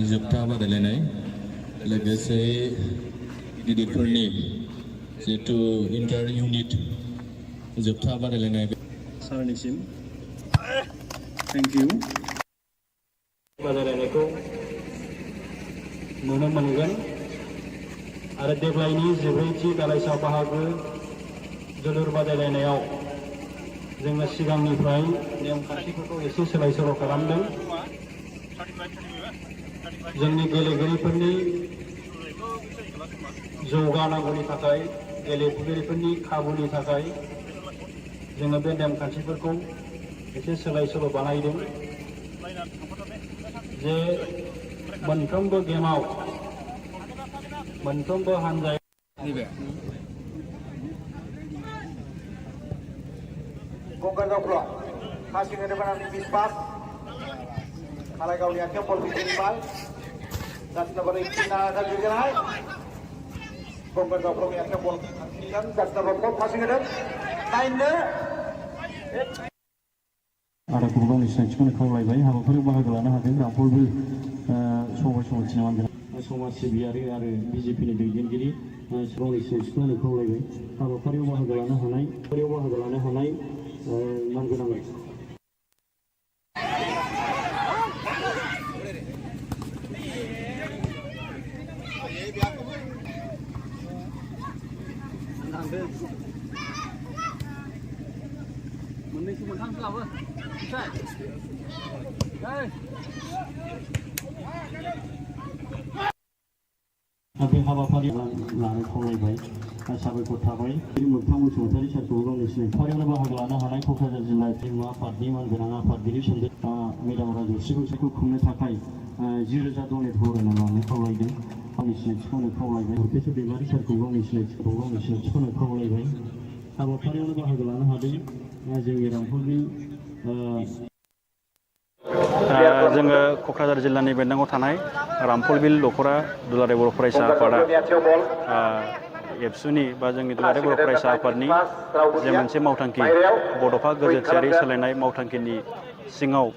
जोबथा बादायलायनाय लोगोसे गिदिरफोरनि जिहेतु इन्टार इउनिट जोबथा बादायलायनाय सारनिसिम थेंक इउ बादायलायनायखौ नुनो मोनगोन आरो देग्लायनि 14थि दालाइसा बाहागो जोलुर बादायलायनायाव जोङो सिगांनिफ्राय नेमखान्थिफोरखौ एसे सोलाय सोल' खालामदों जोंनि गेलेगिरिफोरनि जौगानांगौनि थाखाय गेलेगिरिफोरनि खाबुनि थाखाय जोङो बे नेमखान्थिफोरखौ एसे सोलाय सोल' बानायदों जे मोनफ्रोमबो गेमाव मोनफ्रोमबो हान्जायाव गंगार दावख्ल passing ke depan nanti Misbah kalau kau lihatnya bol principal dan setelah Cina akan bergerak Gonggar Dauklo lihatnya bol dan setelah bol passing ke depan mainnya आरो गावनि सिनायथिखौनो खावलायबाय हाबाफारियाव बाहागो लानो हादों रामफलबो समाय थिनामोन समाज सिबियारि आरो बिजेपिनि दैदेनगिरि गावनि सिनायथिखौनो खावलायबाय हाबाफारियाव बाहागो लानो हानाय मानगोनां मोननैसो मोनथामसो लाबो बे हाबाफारि लानो खावलायबाय साबायखर थाबाय मोगथां बसुमतारी सारखौ गावनि सिनायथियावनो बाहागो लानो हानाय क'क्राझार जिल्ला दैमा आफादनि मानगोनां आफादगिरि मेदाम राजश्री बैसागु खुंनो थाखाय 10,000 डनेट होनो लानो खावलायदों गावनि सिनायथिखौनो खावलायबाय हरकेश्वर दैमारि सारखौ गावनि सिनायथिखौनो खावलायबाय हाबाफारियावनो बाहागो लानो हादों जोंनि रामफलनि जोङो क'क्राझार जिल्लानि बेंनांगौ थानाय रामफलबिल दख'रा दुलाराय बर' फरायसा आफादा एबसुनि बा जोंनि दुलाराय बर' फरायसा आफादनि जे मोनसे मावथांखि बड'फा गोजोनथियारि सोलायनाय मावथांखिनि सिङाव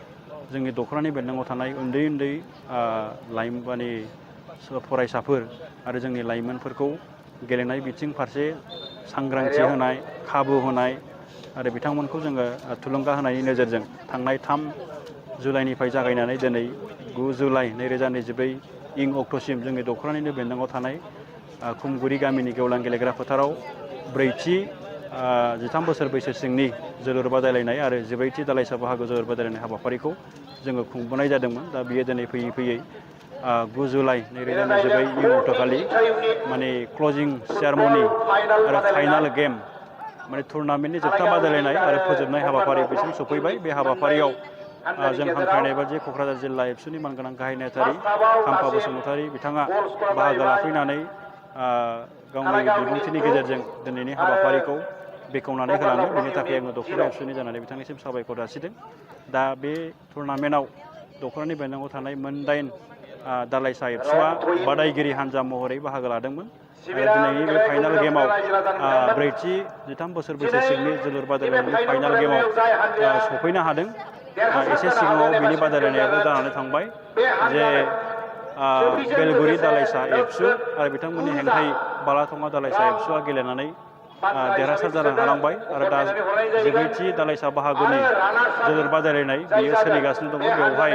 जोंनि दख'रानि बेंनांगौ थानाय उन्दै लाइमोननि फरायसाफोर आरो जोंनि लाइमोनफोरखौ गेलेनाय बिथिं फारसे सांग्रांथि होनाय खाबु होनाय आरो बिथांमोनखौ जोङो थुलुंगा होनायनि नोजोरजों थांनाय 3 जुलाइनिफ्राय जागायनानै दिनै 9 जुलाइ 2024 इं अक्ट'सिम जोंनि दख'रानिनो बेंनांगौ थानाय खुमगुरि गामिनि गेवलां गेलेग्रा फोथाराव 4थि 13 बोसोर बैसो सिंनि जोलुर बादायलायनाय आरो 14थि दालाइसा बाहागो जोलुर बादायलायनाय हाबाफारिखौ जोङो खुंबोनाय जादोंमोन दा बियो दिनै फैयै 9 जुलाइ 2024 इं अक्ट'खालि माने क्लजिं सेरेमनि आरो फाइनाल गेम माने टुर्नामेन्टनि जोबथा बादायलायनाय आरो फोजोबनाय हाबाफारि बिसिम सफैबाय बे हाबाफारियाव जों हांख्रायनाय बायदि क'क्राझार जिल्ला एबसुनि मानगोनां गाहाय नेहाथारि खाम्फा बसुमतारी बिथाङा बाहागो लाफैनानै गावनि बिबुंथिनि गेजेरजों दिनैनि हाबाफारिखौ बेखेवनानै होलाङो बेनि थाखाय आङो दख'रा एबसुनि जानानै बिथांनिसिम साबायखर जासिदों दा बे टुर्नामेन्टआव दख'रानि बेंनांगौ थानाय मोन 8 दालाइसा एबसुआ बादायगिरि हान्जा महरै बाहागो लादोंमोन आरो दिनैनि बे फाइनाल गेमाव 4थि 13 बोसोर बैसो सिंनि जोलुर बादायलायनायनि फाइनाल गेमाव सफैनो हादों एसे सिगाङाव बिनि बादायलायनायाबो जानानै थांबाय जे बेलगुरि दालाइसा एबसु आरो बिथांमोननि हेंथायै बालाथङा दालाइसा एबसुआ गेलेनानै देरहासार जानो हालांबाय आरो दा 14थि दालाइसा बाहागोनि जोलुर बादायलायनाय बियो सोलिगासिनो दङ बेवहाय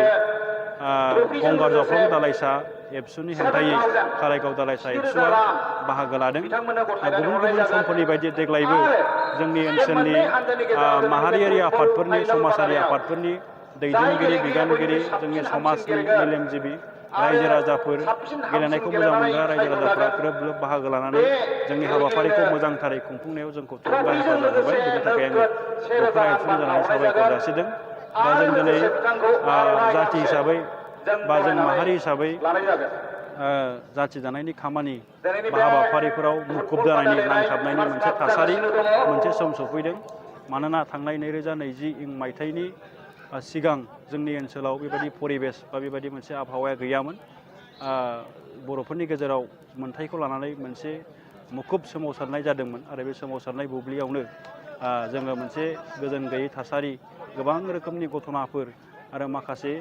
गंगार दावख्लं दालाइसा एबसुनि हेंथायै कारायगाव दालाइसा एबसुआ बाहागो लादों गुबुन समफोरनि बायदि देग्लायबो जोंनि ओनसोलनि माहारियारि आफादफोरनि समाजारि आफादफोरनि दैदेनगिरि बिबानगिरि जोंनि समाजनि मेलेमजिबि रायजो राजाफोर गेलेनायखौ मोजां मोनग्रा रायजो राजाफ्रा ग्रोब ग्रोब बाहागो लानानै जोंनि हाबाफारिखौ मोजांथारै खुंफुंनायाव जोंखौ थुलुंगा हेफाजाब होबाय बेनि थाखाय आङो दखरा एबसुनि जानानै साबायखर जासिदों। दा जों दिनै जाथि हिसाबै बा जों माहारि हिसाबै जाथि दानायनि खामानि बा हाबाफारिफोराव मुखुब जानायनि नांथाबनायनि मोनसे थासारि मोनसे सम सफैदों। मानोना थांनाय 2020 मायथाइनि सिगां जोंनि ओनसोलाव बेबायदि परिबेस बा बेबायदि मोनसे आबहावाया गैयामोन। बर'फोरनि गेजेराव मोनथायखौ लानानै मोनसे मुखुब सोमावसारनाय जादोंमोन आरो बे सोमावसारनाय बुब्लियावनो जोङो मोनसे गोजोन गैयै थासारि, गोबां रोखोमनि घटनाफोर आरो माखासे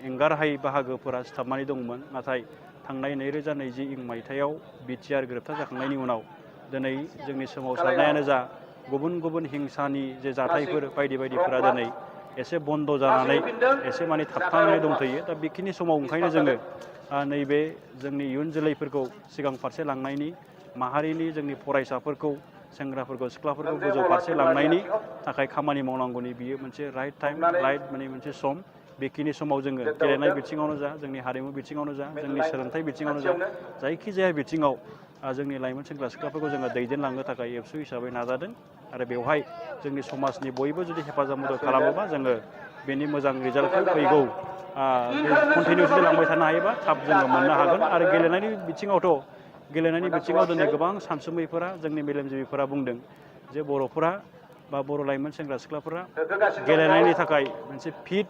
एंगारहायै बाहागोफोरा सिथाबनानै दंमोन। नाथाय थांनाय 2020 मायथाइयाव बिटिआर गोरोबथा जाखांनायनि उनाव दिनै जोंनि सोमावसारनायानो जा गुबुन गुबुन हिंसानि जे जाथायफोर बायदि बायदिफोरा दिनै एसे बन्द' जानानै एसे माने थाबथानानै दंथ'यो। दा बेखिनि समाव ओंखायनो जोङो नैबे जोंनि इयुन जोलैफोरखौ सिगां फारसे लांनायनि, माहारिनि जोंनि फरायसाफोरखौ, सेंग्राफोरखौ, सिख्लाफोरखौ गोजौ फारसे लांनायनि थाखाय खामानि मावनांगौनि बियो मोनसे राइट टाइम, राइट माने मोनसे सम। बेखिनि समाव जोङो गेलेनाय बिथिङावनो जा, जोंनि हारिमु बिथिङावनो जा, जोंनि सोलोंथाइ बिथिङावनो जा, जायखिजाया बिथिङाव जोंनि लाइमोन सेंग्रा सिख्लाफोरखौ जोङो दैदेनलांनो थाखाय एबसु हिसाबै नाजादों। आरो बेवहाय जोंनि समाजनि बयबो जुदि हेफाजाब मदद खालामोबा जोङो बेनि मोजां रिजाल्टखौ फैगौ बे कन्टिनिउ जुदि लांबाय थानो हायोबा थाब जोङो मोननो हागोन। आरो गेलेनायनि बिथिङाव दिनै गोबां सानसुमैफोरा, जोंनि मेलेमजिबिफोरा बुंदों जे बर'फोरा बा बर' लाइमोन सेंग्रा सिख्लाफोरा गेलेनायनि थाखाय मोनसे फिट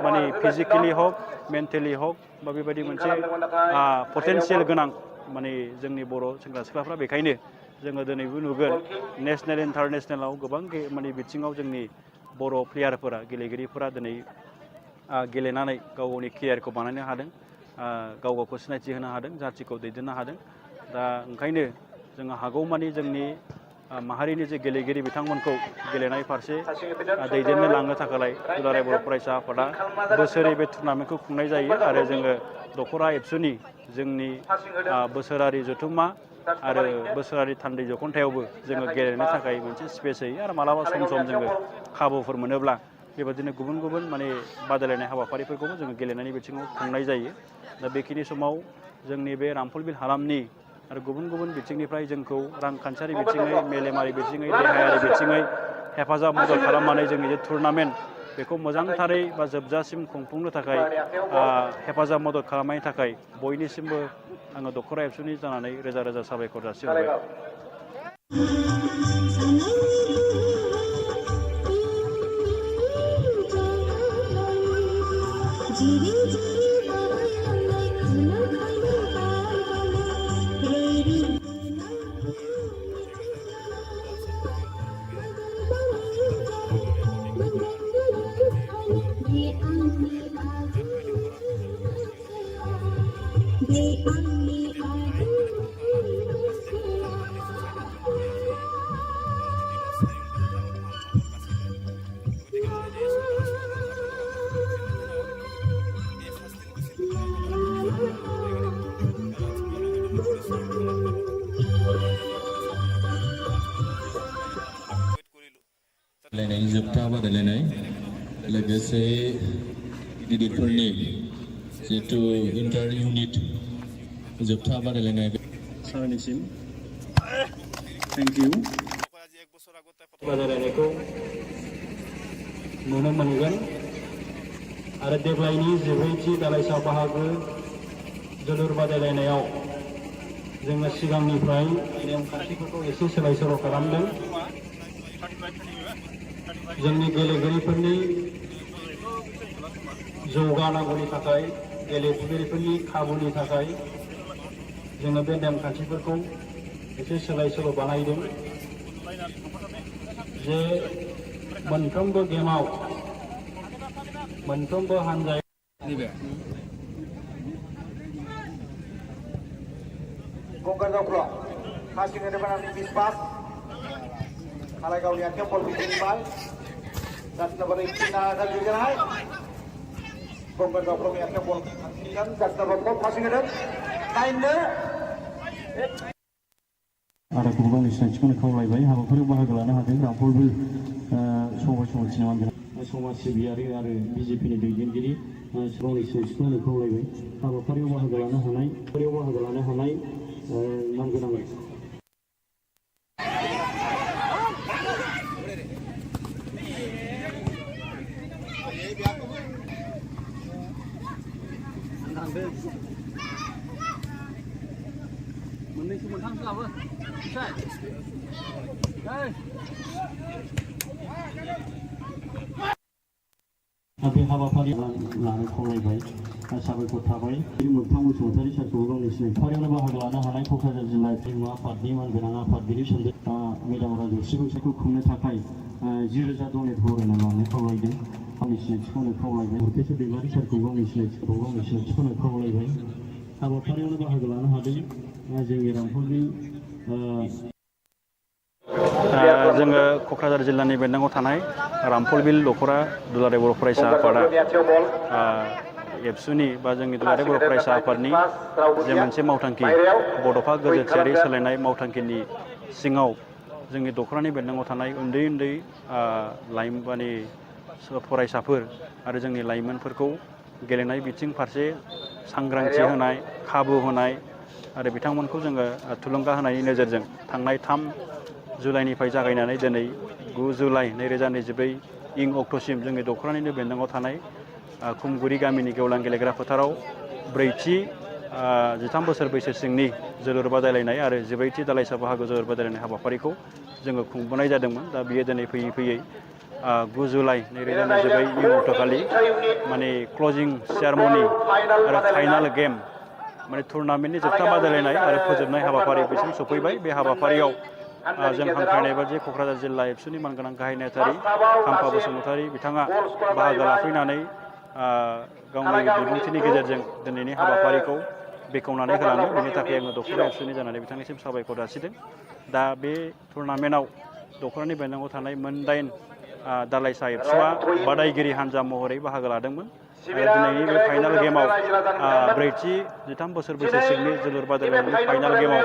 माने फिजिकेलि हक, मेन्टेलि हक बा बेबायदि मोनसे पटेनसियेल गोनां माने जोंनि बर' सेंग्रा सिख्लाफ्रा। बेखायनो जोङो दिनैबो नुगोन नेसनेल इन्टारनेसनेलाव गोबां माने बिथिङाव जोंनि बर' प्लेयारफोरा, गेलेगिरिफोरा दिनै गेलेनानै गाव गावनि केरियारखौ बानायनो हादों, गाव गावखौ सिनायथि होनो हादों, जाथिखौ दैदेननो हादों। दा ओंखायनो जोङो हागौमानि जोंनि माहारिनि जे गेलेगिरि बिथांमोनखौ गेलेनाय फारसे दैदेननो लांनो थाखाय दुलाराय बर' फरायसा आफादा बोसोरै बे टुर्नामेन्टखौ खुंनाय जायो। आरो जोङो दखरा एबसुनि जोंनि बोसोरारि जथुम्मा आरो बोसोरारि थान्दै जखन्थायावबो जोङो गेलेनो थाखाय मोनसे स्पेस होयो। आरो मालाबा सम सम जोङो खाबुफोर मोनोब्ला बेबादिनो गुबुन गुबुन माने बादायलायनाय हाबाफारिफोरखौबो जोङो गेलेनायनि बिथिङाव खुंनाय जायो। दा बेखिनि समाव जोंनि बे रामफलबिल हालामनि आरो गुबुन गुबुन बिथिंनिफ्राय जोंखौ रांखान्थियारि बिथिङै, मेलेमारि बिथिङै, देहायारि बिथिङै हेफाजाब मदद खालामनानै जोंनि जे टुर्नामेन्ट बेखौ मोजांथारै बा जोबजासिम खुंफुंनो थाखाय हेफाजाब मदद खालामनायनि थाखाय बयनिसिमबो आङो दखरा एबसुनि जानानै रोजा रोजा साबायखर जासिहरबाय। जोबथा बादायलायनाय लोगोसे गिदिरफोरनि जिहेतु इन्टार इउनिट जोबथा बादायलायनाय सारनिसिम थेंक इउ। बादायलायनायखौ नुनो मोनगोन आरो देग्लायनि 14थि दालाइसा बाहागो जोलुर बादायलायनायाव जोङो सिगांनिफ्राय नेमखान्थिफोरखौ एसे सोलाय सोल' खालामदों। जोंनि गेलेगिरिफोरनि जौगानांगौनि थाखाय, गेलेगिरिफोरनि खाबुनि थाखाय जोङो बे नेमखान्थिफोरखौ एसे सोलाय सोल' बानायदों। जे मोनफ्रोमबो गेमाव मोनफ्रोमबो हान्जाया गंगार दावख्ला passing dari mana miss pass Kalai Gaulia Kempol bikin bal dan nomor 18 akan digerai Gonggar Daukro yang Kempol kan dan nomor passing ada lainnya आरो गोबां सिनायथिखौनो खावलायबाय हाबाफारियाव बाहागो लानो हादों रामफलबिल समाज सिनेमा समाज सिबियारि आरो बिजेपिनि दैदेनगिरि गावनि सिनायथिखौ होनो खावलायबाय। हाबाफारियाव बाहागो लानो हानाय मानगोनां मोननैसो मोनथामसो लाबो बे हाबाफारि लानो खावलायबाय। साबायखर थाबाय मोगथां बसुमतारी सारखौ गावनि सिनायथियावनो बाहागो लानो हानाय क'क्राझार जिल्ला हारिमु आफादनि मानगोनां आफादगिरि सोमदोन मेदाम राजश्री बैसागु खुंनो थाखाय 10,000 डनेट होनो लानो खावलायदों। गावनि सिनायथिखौ होनो खावलायबाय। मुकेश दैमारि सारखौ गावनि सिनायथिखौ होनो खावलायबाय। हाबाफारियावनो बाहागो लानो हादों जोंनि रामफलबिल जोङो क'क्राझार जिल्लानि बेन्दोङाव थानाय रामफलबिल दख'रा दुलाराय बर' फरायसा आफादा एबसुनि बा जोंनि दुलाराय बर' फरायसा आफादनि जे मोनसे मावथांखि बड'फा गोजोनथियारि सोलायनाय मावथांखिनि सिङाव जोंनि दख'रानि बेन्दोङाव थानाय उन्दै लाइमोन फरायसाफोर आरो जोंनि लाइमोनफोरखौ गेलेनाय बिथिं फारसे सांग्रांथि होनाय खाबु होनाय आरो बिथांमोनखौ जोङो थुलुंगा होनायनि नोजोरजों थांनाय 3 जुलाइनिफ्राय जागायनानै दिनै 9 जुलाइ 2024 अक्ट'सिम जोंनि दख'रानिनो बेन्दोङाव थानाय खुमगुरि गामिनि गेवलां गेलेग्रा फोथाराव 4थि 13 बोसोर बैसो सिंनि जोलुर बादायलायनाय आरो 14थि दालाइसा बाहागो जोलुर बादायलायनाय हाबाफारिखौ जोङो खुंबोनाय जादोंमोन। दा बियो दिनै फैयै 9 जुलाइ 2024 अक्ट'खालि माने क्लजिं सेरेमनि आरो फाइनाल गेम माने टुर्नामेन्टनि जोबथा बादायलायनाय आरो फोजोबनाय हाबाफारि बिसिम सफैबाय। बे हाबाफारियाव जों हांख्रायनाय बायदि क'क्राझार जिल्ला एबसुनि मानगोनां गाहाय नेहाथारि खाम्फा बसुमतारी बिथाङा बाहागो लाफैनानै गावनि बिबुंथिनि गेजेरजों दिनैनि हाबाफारिखौ बेखेवनानै होलाङो। बेनि थाखाय आङो दख'रा एबसुनि जानानै बिथांनिसिम साबायखर जासिदों। दा बे टुर्नामेन्टआव दख'रानि बेन्दोङाव थानाय 8 दालाइसा एबसुआ बादायगिरि हान्जा महरै बाहागो लादोंमोन। दिनैनि बे फाइनाल गेमाव 4थि 13 बोसोर बैसो सिंनि जोलुर बादायलायनायनि फाइनाल गेमाव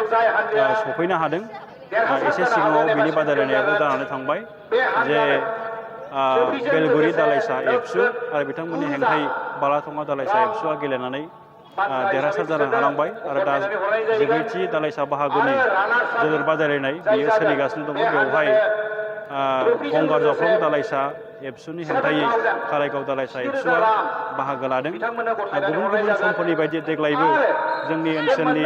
सफैनो हादों। एसे सिगाङाव बिनि बादायलायनायाबो जानानै थांबाय जे बेलगुरि दालाइसा एबसु आरो बिथांमोननि हेंथायै बालाथङा दालाइसा एबसुआ गेलेनानै देरहासार जानो हानांबाय आरो दा 14थि दालाइसा बाहागोनि जोलुर बादायलायनाय बियो सोलिगासिनो दङ। बेवहाय गंगार जावख्लं दालाइसा एबसुनि हेंथायै कारायगाव दालाइसा एबसुआ बाहागो लादों। गुबुन समफोरनि बायदि देग्लायबो जोंनि ओनसोलनि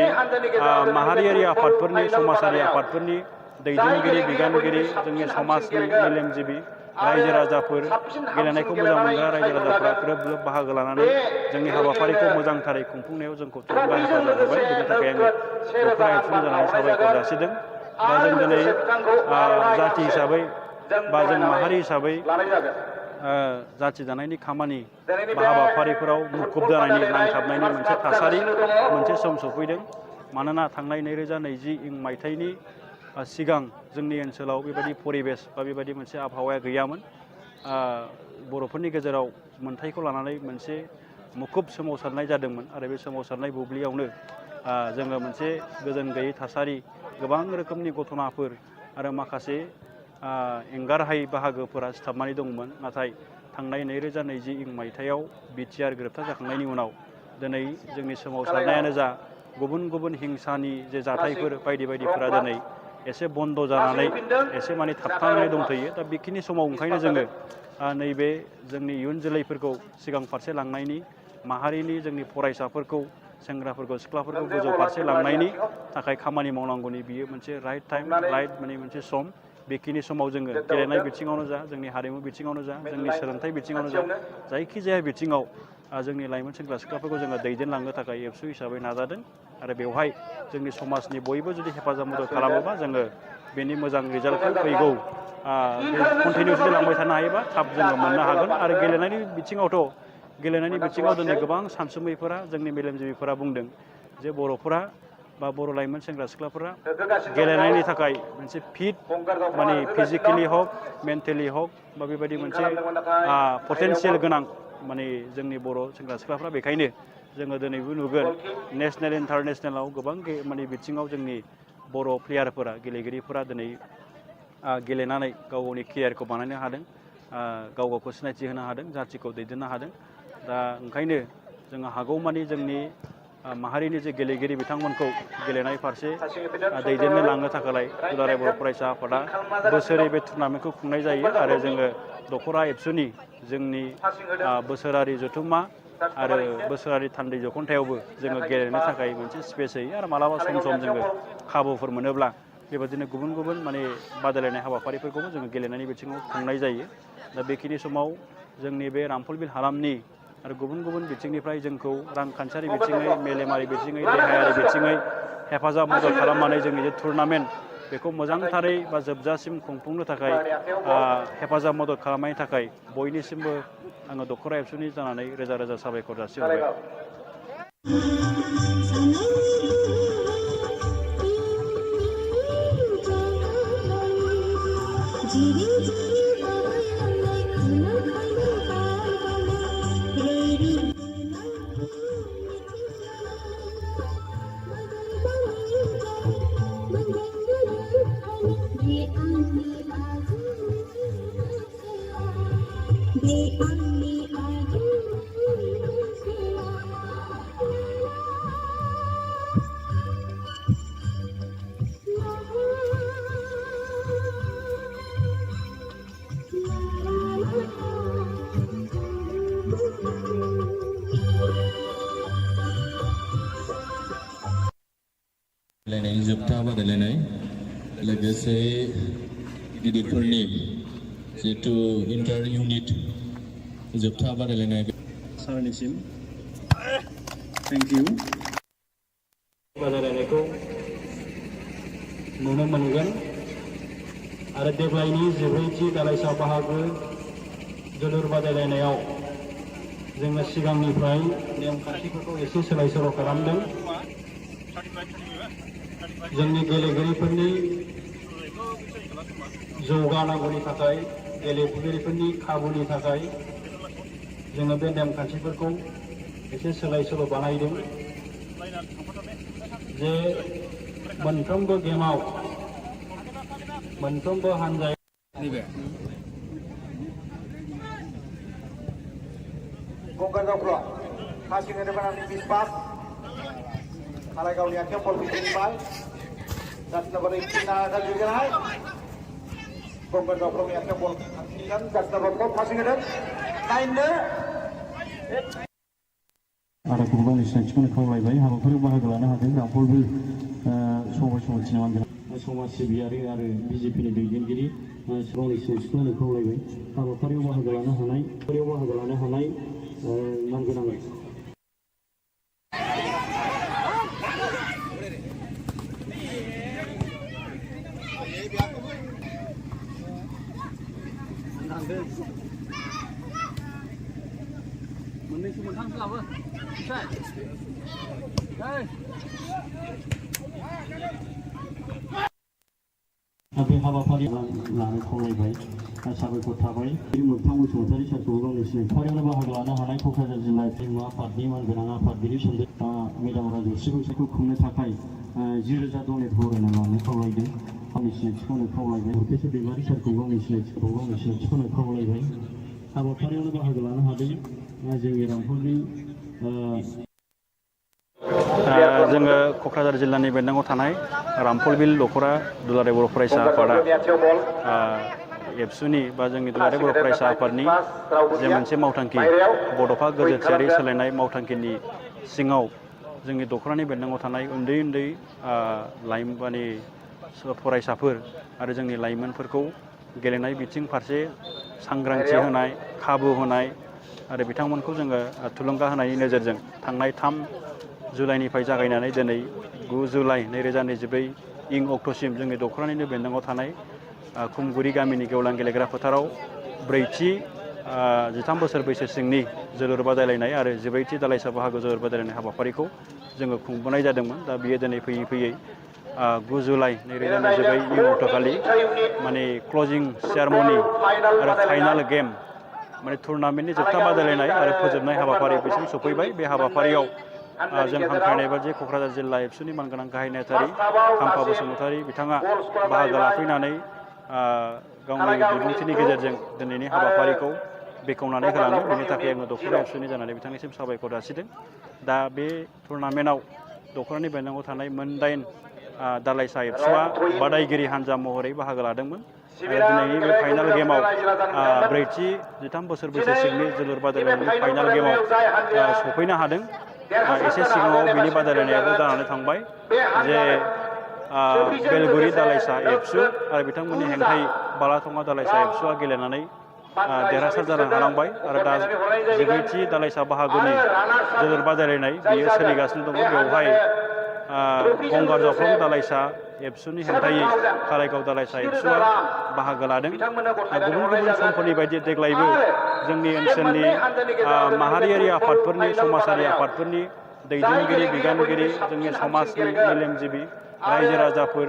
माहारियारि आफादफोरनि समाजारि आफादफोरनि दैदेनगिरि बिबानगिरि जोंनि समाजनि मेलेमजिबि रायजो राजाफोर गेलेनायखौ मोजां मोनग्रा रायजो राजाफ्रा ग्रोब बाहागो लानानै जोंनि हाबाफारिखौ मोजांथारै खुंफुंनायाव जोंखौ थुलुंगा हेफाजाब होबाय। बेनि थाखाय आङो दख'रा एबसुनि जानानै साबायखर जासिदों। दा जों दिनै जाथि हिसाबै बा जों माहारि हिसाबै जाथि दानायनि खामानि बा हाबाफारिफोराव मुखुब जानायनि नांथाबनायनि मोनसे थासारि मोनसे सम सफैदों। मानोना थांनाय 2020 मायथाइनि सिगां जोंनि ओनसोलाव बेबायदि परिबेस बा बेबायदि मोनसे आबहावाया गैयामोन। बर'फोरनि गेजेराव मोनथायखौ लानानै मोनसे मुखुब सोमावसारनाय जादोंमोन आरो बे सोमावसारनाय बुब्लियावनो जोङो मोनसे गोजोन गैयै थासारि गोबां रोखोमनि घटनाफोर आरो माखासे एंगारहायै बाहागोफोरा सिथाबनानै दंमोन। नाथाय थांनाय 2020 मायथाइयाव बिटिआर गोरोबथा जाखांनायनि उनाव दिनै जोंनि सोमावसारनायानो जा गुबुन हिंसानि जे जाथायफोर बायदिफोरा दिनै एसे बन्द जानानै एसे माने थाबथानानै दंथ'यो। दा बेखिनि समाव ओंखायनो जोङो नैबे जोंनि इयुन जोलैफोरखौ सिगां फारसे लांनायनि माहारिनि जोंनि फरायसाफोरखौ सेंग्राफोरखौ सिख्लाफोरखौ गोजौ फारसे लांनायनि थाखाय खामानि मावनांगौनि बियो मोनसे राइट टाइम राइट माने मोनसे सम। बेखिनि समाव जोङो गेलेनाय बिथिङावनो जा जोंनि हारिमु बिथिङावनो जा जोंनि सोलोंथाइ बिथिङावनो जा जायखिजाया बिथिङाव जोंनि लाइमोन सेंग्रा सिख्लाफोरखौ जोङो दैदेनलांनो थाखाय एबसु हिसाबै नाजादों आरो बेवहाय जोंनि समाजनि बयबो जुदि हेफाजाब मदद खालामोबा जोङो बेनि मोजां रिजाल्टखौ फैगौ कन्टिनिउसलि लांबाय थानो हायोबा थाब जोङो मोननो हागोन। आरो गेलेनायनि बिथिङाव दिनै गोबां सानसुमैफोरा जोंनि मेलेमजिबिफोरा बुंदों जे बर'फोरा बा बर' लाइमोन सेंग्रा सिख्लाफोरा गेलेनायनि थाखाय मोनसे फिट माने फिजिकेलि हक मेन्टेलि हक बा बेबायदि मोनसे पटेनसियेल गोनां माने जोंनि बर' सेंग्रा सिख्लाफ्रा। बेखायनो जोङो दिनैबो नुगोन नेसनेल इन्टारनेसनेलाव गोबां माने बिथिङाव जोंनि बर' प्लेयारफोरा गेलेगिरिफोरा दिनै गेलेनानै गाव गावनि केरियारखौ बानायनो हादों गाव गावखौ सिनायथि होनो हादों, जाथिखौ दैदेननो हादों। दा ओंखायनो जोङो हागौमानि जोंनि माहारिनि जे गेलेगिरि बिथांमोनखौ गेलेनाय फारसे दैदेननो लांनो थाखाय दुलाराय बर' फरायसा आफादा बोसोरै बे टुर्नामेन्टखौ खुंनाय जायो आरो जोङो दख'रा एबसुनि जोंनि बोसोरारि जथुम्मा आरो बोसोरारि थान्दै जखन्थायावबो जोङो गेलेनो थाखाय मोनसे स्पेस होयो आरो मालाबा सम जोङो खाबुफोर मोनोब्ला बेबादिनो गुबुन गुबुन माने बादायलायनाय हाबाफारिफोरखौबो जोङो गेलेनायनि बिथिङाव खुंनाय जायो। दा बेखिनि समाव जोंनि बे रामफलबिल हालामनि आरो गुबुन गुबुन बिथिंनिफ्राय जोंखौ रांखान्थियारि बिथिङै, मेलेमारि बिथिङै, देहायारि बिथिङै हेफाजाब मदद खालामनानै जोंनि जे टुर्नामेन्ट बेखौ मोजांथारै बा जोबजासिम खुंफुंनो थाखाय हेफाजाब मदद खालामनायनि थाखाय बयनिसिमबो आङो दख'रा एबसुनि जानानै रोजा रोजा साबायखर जासिहरबाय। जोबथा बादायलायनाय लोगोसे गिदिरफोरनि जिहेतु इन्टार इउनिट जोबथा बादायलायनाय सारनिसिम थेंक इउ। बादायलायनायखौ नुनो मोनगोन आरो देग्लायनि 14थि दालाइसा बाहागो जोलुर बादायलायनायाव जोङो सिगांनिफ्राय नेमखान्थिफोरखौ एसे सोलाय सोल' खालामदों। जोंनि गेलेगिरिफोरनि जौगानांगौनि थाखाय, गेलेगिरिफोरनि खाबुनि थाखाय जोङो बे नेमखान्थिफोरखौ एसे सोलाय सोल' बानायदों जे मोनफ्रोमबो गेमाव मोनफ्रोमबो हान्जाया गंगार दावख्ला हासिङै बानानै 20 पास खालायगावनि आथिं बल बिसिबाय जास्ट नाम्बार 18 नागारनाय गंगार दावख्लानि आथिं बल हासिङै जास्ट नाम्बार 4 हासिङै नायनो आरो गावनि सिनायथिखौनो खावलायबाय। हाबाफारियाव बाहागो लानो हादों रामफलबिल सबाय समाजनि मानगोनां समाज सिबियारि आरो बिजेपिनि दैदेनगिरि गावनि सिनायथिखौनो खावलायबाय। हाबाफारियाव बाहागो लानो हानाय मानगोनां मोननैसो मोनथामसो लाबो बे हाबाफारि लानो खावलायबाय। साबायखर थाबाय। मोगथां बसुमतारी सारखौबो गावनि सिनायथियावनो बाहागो लानो हानाय क'क्राझार जिल्ला हारिमु आफादनि मानगोनां आफादगिरि मेदाम राजश्री बैसागुखौ खुंनो थाखाय 10,000 डनेट होनो लानो खावलायदों। गावनि सिनायथिखौनो खावलायबाय। मुकेश दैमारि सारखौ गावनि सिनायथिखौनो खावलायबाय। हाबाफारियावनो बाहागो लानो हादों जोंनि रामफलबिल जोङो क'क्राझार जिल्लानि बेन्दोङाव थानाय रामफलबिल दख'रा दुलाराय बर' फरायसा आफादा एबसुनि बा जोंनि दुलाराय बर' फरायसा आफादनि जे मोनसे मावथांखि बड'फा गोजोनथियारि सोलायनाय मावथांखिनि सिङाव जोंनि दख'रानि बेन्दोङाव थानाय उन्दै उन्दै लाइमोन फरायसाफोर आरो जोंनि लाइमोनफोरखौ गेलेनाय बिथिं फारसे सांग्रांथि होनाय, खाबु होनाय आरो बिथांमोनखौ जोङो थुलुंगा होनायनि नोजोरजों थांनाय 3 जुलाइनिफ्राय जागायनानै दिनै 9 जुलाइ 2024 इं अक्ट'सिम जोंनि दख'रानिनो बेन्दोङाव थानाय खुमगुरि गामिनि गेवलां गेलेग्रा फोथाराव 4थि 13 बोसोर बैसो सिंनि जोलुर बादायलायनाय आरो 14थि दालाइसा बाहागो जोलुर बादायलायनाय हाबाफारिखौ जोङो खुंबोनाय जादोंमोन। दा बियो दिनै फैयै फैयै 9 जुलाइ 2024 इं अक्ट'खालि माने क्लजिं सेरेमनि आरो फाइनाल गेम माने टुर्नामेन्टनि जोबथा बादायलायनाय आरो फोजोबनाय हाबाफारि बिसिम सफैबाय। बे हाबाफारियाव जों हांख्रायनाय बायदि क'क्राझार जिल्ला एबसुनि मानगोनां गाहाय नेहाथारि खाम्फा बसुमतारी बिथाङा बाहागो लाफैनानै गावनि बिबुंथिनि गेजेरजों दिनैनि हाबाफारिखौ बेखेवनानै होलाङो। बेनि थाखाय आङो दख'रा एबसुनि जानानै बिथांनिसिम साबायखर जासिदों। दा बे टुर्नामेन्टआव दख'रानि बेरनांगौ थानाय मोन 8 दालाइसा एबसुआ बादायगिरि हान्जा महरै बाहागो लादोंमोन आरो दिनैनि बे फाइनाल गेमाव 43 बोसोर बैसो सिंनि जोलुर बादायलायनायनि फाइनाल गेमाव सफैनो हादों। एसे सिगाङाव बिनि बादायलायनायाबो जानानै थांबाय जे बेलगुरि दालाइसा एबसु आरो बिथांमोननि हेंथायै बालाथङा दालाइसा एबसुआ गेलेनानै देरहासार जानो हालांबाय आरो दा 14थि दालाइसा बाहागोनि जोलुर बादायलायनाय बियो सोलिगासिनो दङ। बेवहाय गंगार जावख्लं दालाइसा एबसुनि हेंथायै कारायगाव दालाइसा एबसुआ बाहागो लादों। गुबुन गुबुन समफोरनि बायदि देग्लायबो जोंनि ओनसोलनि माहारियारि आफादफोरनि समाजारि आफादफोरनि दैदेनगिरि बिबानगिरि जोंनि समाजनि मेलेमजिबि रायजो राजाफोर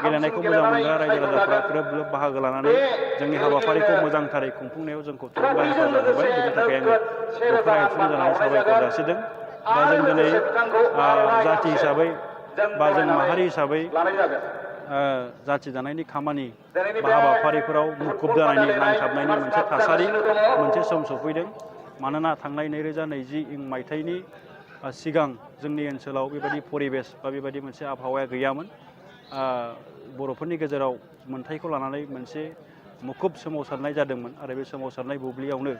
गेलेनायखौ मोजां मोनग्रा रायजो राजाफ्रा ग्रोब ग्रोब बाहागो लानानै जोंनि हाबाफारिखौ मोजांथारै खुंफुंनायाव जोंखौ थुलुंगा हेफाजाब होबाय। बेनि थाखाय आङो दख'रा एबसुनि जानानै साबायखर जासिदों। दा जों दिनै जाथि हिसाबै बा जों माहारि हिसाबै जाथि दानायनि खामानि बा हाबाफारिफोराव मुखुब जानायनि नांथाबनायनि मोनसे थासारि मोनसे सम सफैदों। मानोना थांनाय 2020 मायथाइनि सिगां जोंनि ओनसोलाव बेबायदि परिबेस बा बेबायदि मोनसे आबहावाया गैयामोन। बर'फोरनि गेजेराव मोनथायखौ लानानै मोनसे मुखुब सोमावसारनाय जादोंमोन आरो बे सोमावसारनाय बुब्लियावनो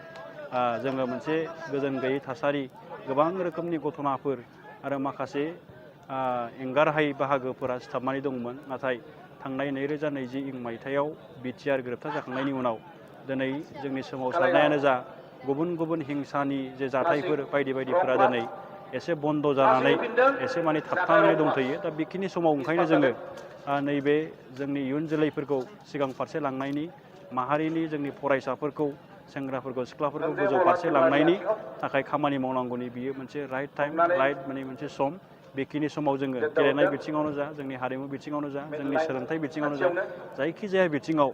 जोङो मोनसे गोजोन गैयै थासारि, गोबां रोखोमनि घटनाफोर आरो माखासे एंगारहायै बाहागोफोरा सिथाबनानै दंमोन। नाथाय थांनाय 2020 मायथाइयाव बिटिआर गोरोबथा जाखांनायनि उनाव दिनै जोंनि सोमावसारनायानो जा गुबुन गुबुन हिंसानि जे जाथायफोर बायदि बायदिफोरा दिनै एसे बन्द' जानानै एसे माने थाबथानानै दंथ'यो। दा बेखिनि समाव ओंखायनो जोङो नैबे जोंनि इयुन जोलैफोरखौ सिगां फारसे लांनायनि, माहारिनि जोंनि फरायसाफोरखौ, सेंग्राफोरखौ, सिख्लाफोरखौ गोजौ फारसे लांनायनि थाखाय खामानि मावनांगौनि बियो मोनसे राइट टाइम, राइट मोनसे सम। बेखिनि समाव जोङो गेलेनाय बिथिङावनो जा, जोंनि हारिमु बिथिङावनो जा, जोंनि सोलोंथाइ बिथिङावनो जा, जायखिजाया बिथिङाव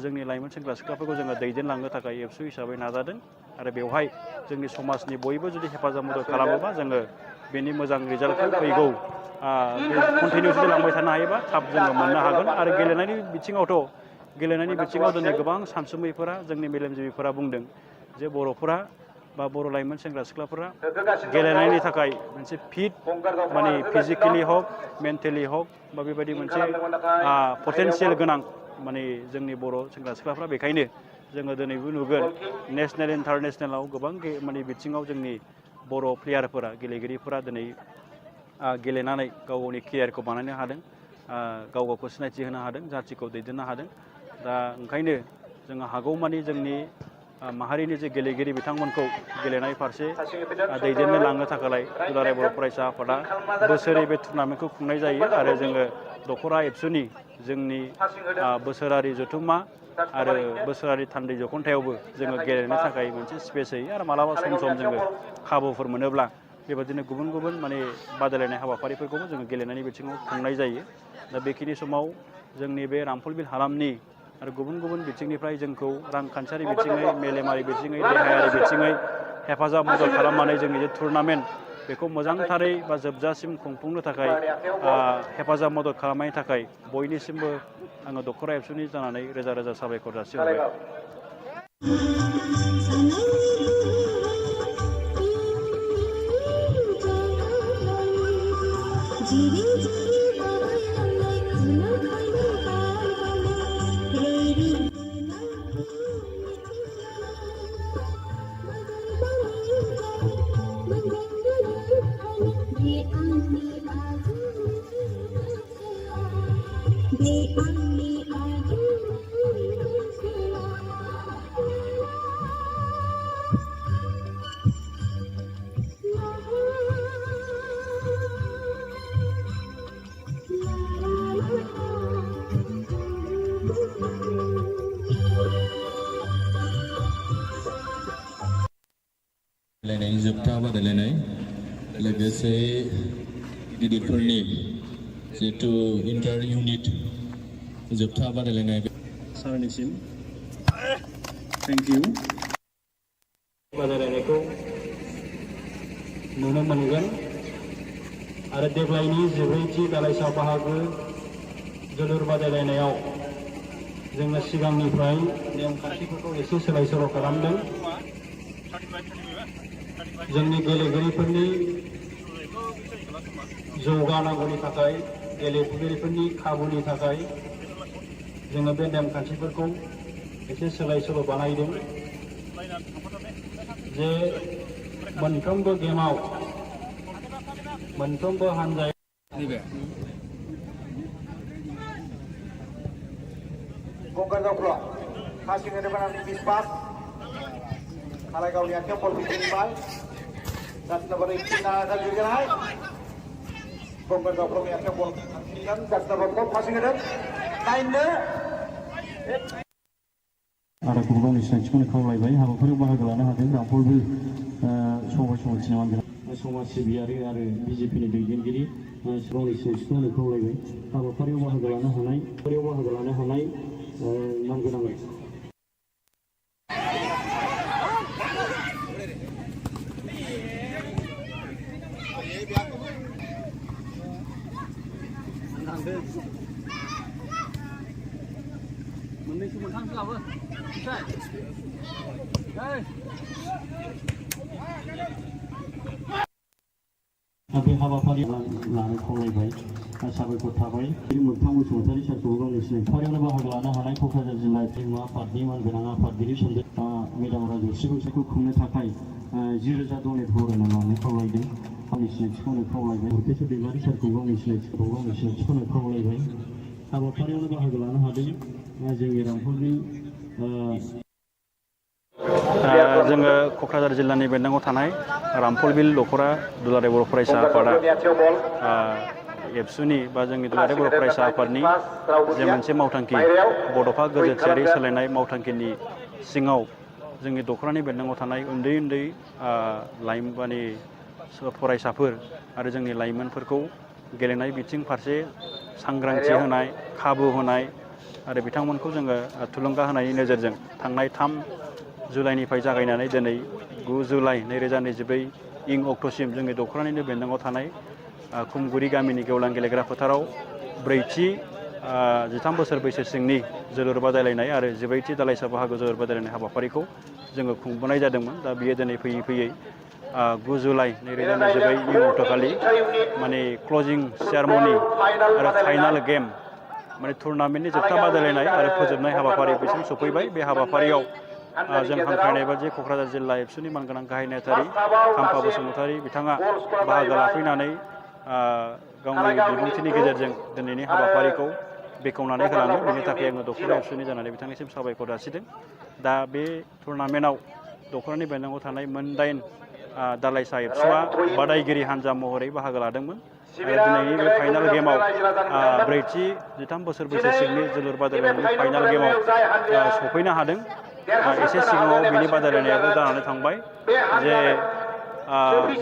जोंनि लाइमोन सेंग्रा सिख्लाफोरखौ जोङो दैदेनलांनो थाखाय एबसु हिसाबै नाजादों आरो बेवहाय जोंनि समाजनि बयबो जुदि हेफाजाब मदद खालामोबा जोङो बेनि मोजां रिजाल्टखौ फैगौ कन्टिनिउ जुदि लांबाय थानो हायोबा थाब जोङो मोननो हागोन। आरो गेलेनायनि बिथिङाव दिनै गोबां सानसुमैफोरा, जोंनि मेलेमजिबिफोरा बुंदों जे बर'फोरा बा बर' लाइमोन सेंग्रा सिख्लाफोरा गेलेनायनि थाखाय मोनसे फिट माने फिजिकेलि हक मेन्टेलि हक बा बेबायदि मोनसे पटेनसियेल गोनां माने जोंनि बर' सेंग्रा सिख्लाफ्रा। बेखायनो जोङो दिनैबो नुगोन नेसनेल इन्टारनेसनेलाव गोबां माने बिथिङाव जोंनि बर' प्लेयारफोरा, गेलेगिरिफोरा दिनै गेलेनानै गाव गावनि केरियारखौ बानायनो हादों, गाव गावखौ सिनायथि होनो हादों, जाथिखौ दैदेननो हादों। दा ओंखायनो जोङो हागौमानि जोंनि माहारिनि जे गेलेगिरि बिथांमोनखौ गेलेनाय फारसे दैदेननो लांनो थाखाय दुलाराय बर' फरायसा आफादा बोसोरै बे टुर्नामेन्टखौ खुंनाय जायो आरो जोङो दख'रा एबसुनि जोंनि बोसोरारि जथुम्मा आरो बोसोरारि थान्दै जखन्थायावबो जोङो गेलेनो थाखाय मोनसे स्पेस होयो आरो मालाबा सम सम जोङो खाबुफोर मोनोब्ला बेबादिनो गुबुन गुबुन माने बादायलायनाय हाबाफारिफोरखौबो जोङो गेलेनायनि बिथिङाव खुंनाय जायो। दा बेखिनि समाव जोंनि बे रामफलबिल हालामनि आरो गुबुन गुबुन बिथिंनिफ्राय जोंखौ रांखान्थियारि बिथिङै, मेलेमारि बिथिङै, देहायारि बिथिङै हेफाजाब मदद खालामनानै जोंनि जे टुर्नामेन्ट बेखौ मोजांथारै बा जोबजासिम खुंफुंनो थाखाय हेफाजाब मदद खालामनायनि थाखाय बयनिसिमबो आङो दख'रा एबसुनि जानानै रोजा रोजा साबायखर जासिहरबाय। जोबथा बादायलायनाय लोगोसे गिदिरफोरनि जिहेतु इन्टार इउनिट जोबथा बादायलायनाय सारनिसिम थेंक इउ। बादायलायनायखौ नुनो मोनगोन आरो देग्लायनि 14थि दालाइसा बाहागो जोलुर बादायलायनायाव जोङो सिगांनिफ्राय नेमखान्थिफोरखौ एसे सोलाय सोल' खालामदों। जोंनि गेलेगिरिफोरनि जौगानांगौनि थाखाय, गेलेगिरिफोरनि खाबुनि थाखाय जोङो बे नेमखान्थिफोरखौ एसे सोलाय सोल' बानायदों। जे मोनफ्रोमबो गेमाव मोनफ्रोमबो हान्जाया गंगार दावख्ला passing in the banana miss pass Kalaigaunia Temple between ball that's number 18 Naga Juganai Gonggar Daukla Temple that's number 4 passing it 9 आरो गुबुन सिनायथिखौनो खावलायबाय हाबाफारियाव बाहागो लानो हादों रामफलबिल समाज सिबियारि आरो बिजेपिनि दैदेनगिरि गावनि सिनायथिखौनो खावलायबाय हाबाफारियाव बाहागो लानो हानाय नांगोनां मोननैसो मोनथामसो लाबो बे हाबाफारि लानो खावलायबाय साबायखर थाबाय मोगथां बसुमतारी सारखौ गावनि सिनायथियावनो बाहागो लानो हानाय क'क्राझार जिल्ला हारिमु आफादनि मानगोनां आफादगिरि मेदाम राजश्री बैसागु खुंनो थाखाय 10,000 डनेट हरनो लानो खावलायदों गावनि सिनायथिखौनो खावलायबाय हरकेश्वर दैमारि सारखौ गावनि सिनायथिखौनो खावलायबाय हाबाफारियावनो बाहागो लानो हादों जोंनि रामफलबिल जोङो क'क्राझार जिल्लानि बेन्दोङाव थानाय रामफलबिल दख'रा दुलाराय बर' फरायसा आफादा एबसुनि बा जोंनि दुलाराय बर' फरायसा आफादनि जे मोनसे मावथांखि बड'फा गोजोनथियारि सोलायनाय मावथांखिनि सिङाव जोंनि दख'रानि बेन्दोङाव थानाय उन्दै लाइमोन फरायसाफोर आरो जोंनि लाइमोनफोरखौ गेलेनाय बिथिं फारसे सांग्रांथि होनाय खाबु होनाय आरो बिथांमोनखौ जोङो थुलुंगा होनायनि नोजोरजों थांनाय 3 जुलाइनिफ्राय जागायनानै दिनै 9 जुलाइ 2024 इं अक्ट'सिम जोंनि दख'रानिनो बेन्दोङाव थानाय खुमगुरि गामिनि गेवलां गेलेग्रा फोथाराव 4थि 13 बोसोर बैसो सिंनि जोलुर बादायलायनाय आरो 14थि दालाइसा बाहागो जोलुर बादायलायनाय हाबाफारिखौ जोङो खुंबोनाय जादोंमोन। दा बियो दिनै फैयै 9 जुलाइ 2024 इं अक्ट'खालि माने क्लजिं सेरेमनि आरो फाइनाल गेम माने टुर्नामेन्टनि जोबथा बादायलायनाय आरो फोजोबनाय हाबाफारि बिसिम सफैबाय। बे हाबाफारियाव जों हांख्रायनाय बायदि क'क्राझार जिल्ला एबसुनि मानगोनां गाहाय नेहाथारि खाम्फा बसुमतारी बिथाङा बाहागो लाफैनानै गावनि बिबुंथिनि गेजेरजों दिनैनि हाबाफारिखौ बेखेवनानै होलाङो। बेनि थाखाय आङो दख'रा एबसुनि जानानै बिथांनिसिम साबायखर जासिदों। दा बे टुर्नामेन्टआव दख'रानि बेन्दोङाव थानाय 8 दालाइसा एबसुआ बादायगिरि हान्जा महरै बाहागो लादोंमोन आरो दिनैनि बे फाइनाल गेमाव 4थि 13 बोसोर बैसो सिंनि जोलुर बादायलायनायनि फाइनाल गेमाव सफैनो हादों। एसे सिगाङाव बिनि बादायलायनायाबो जानानै थांबाय जे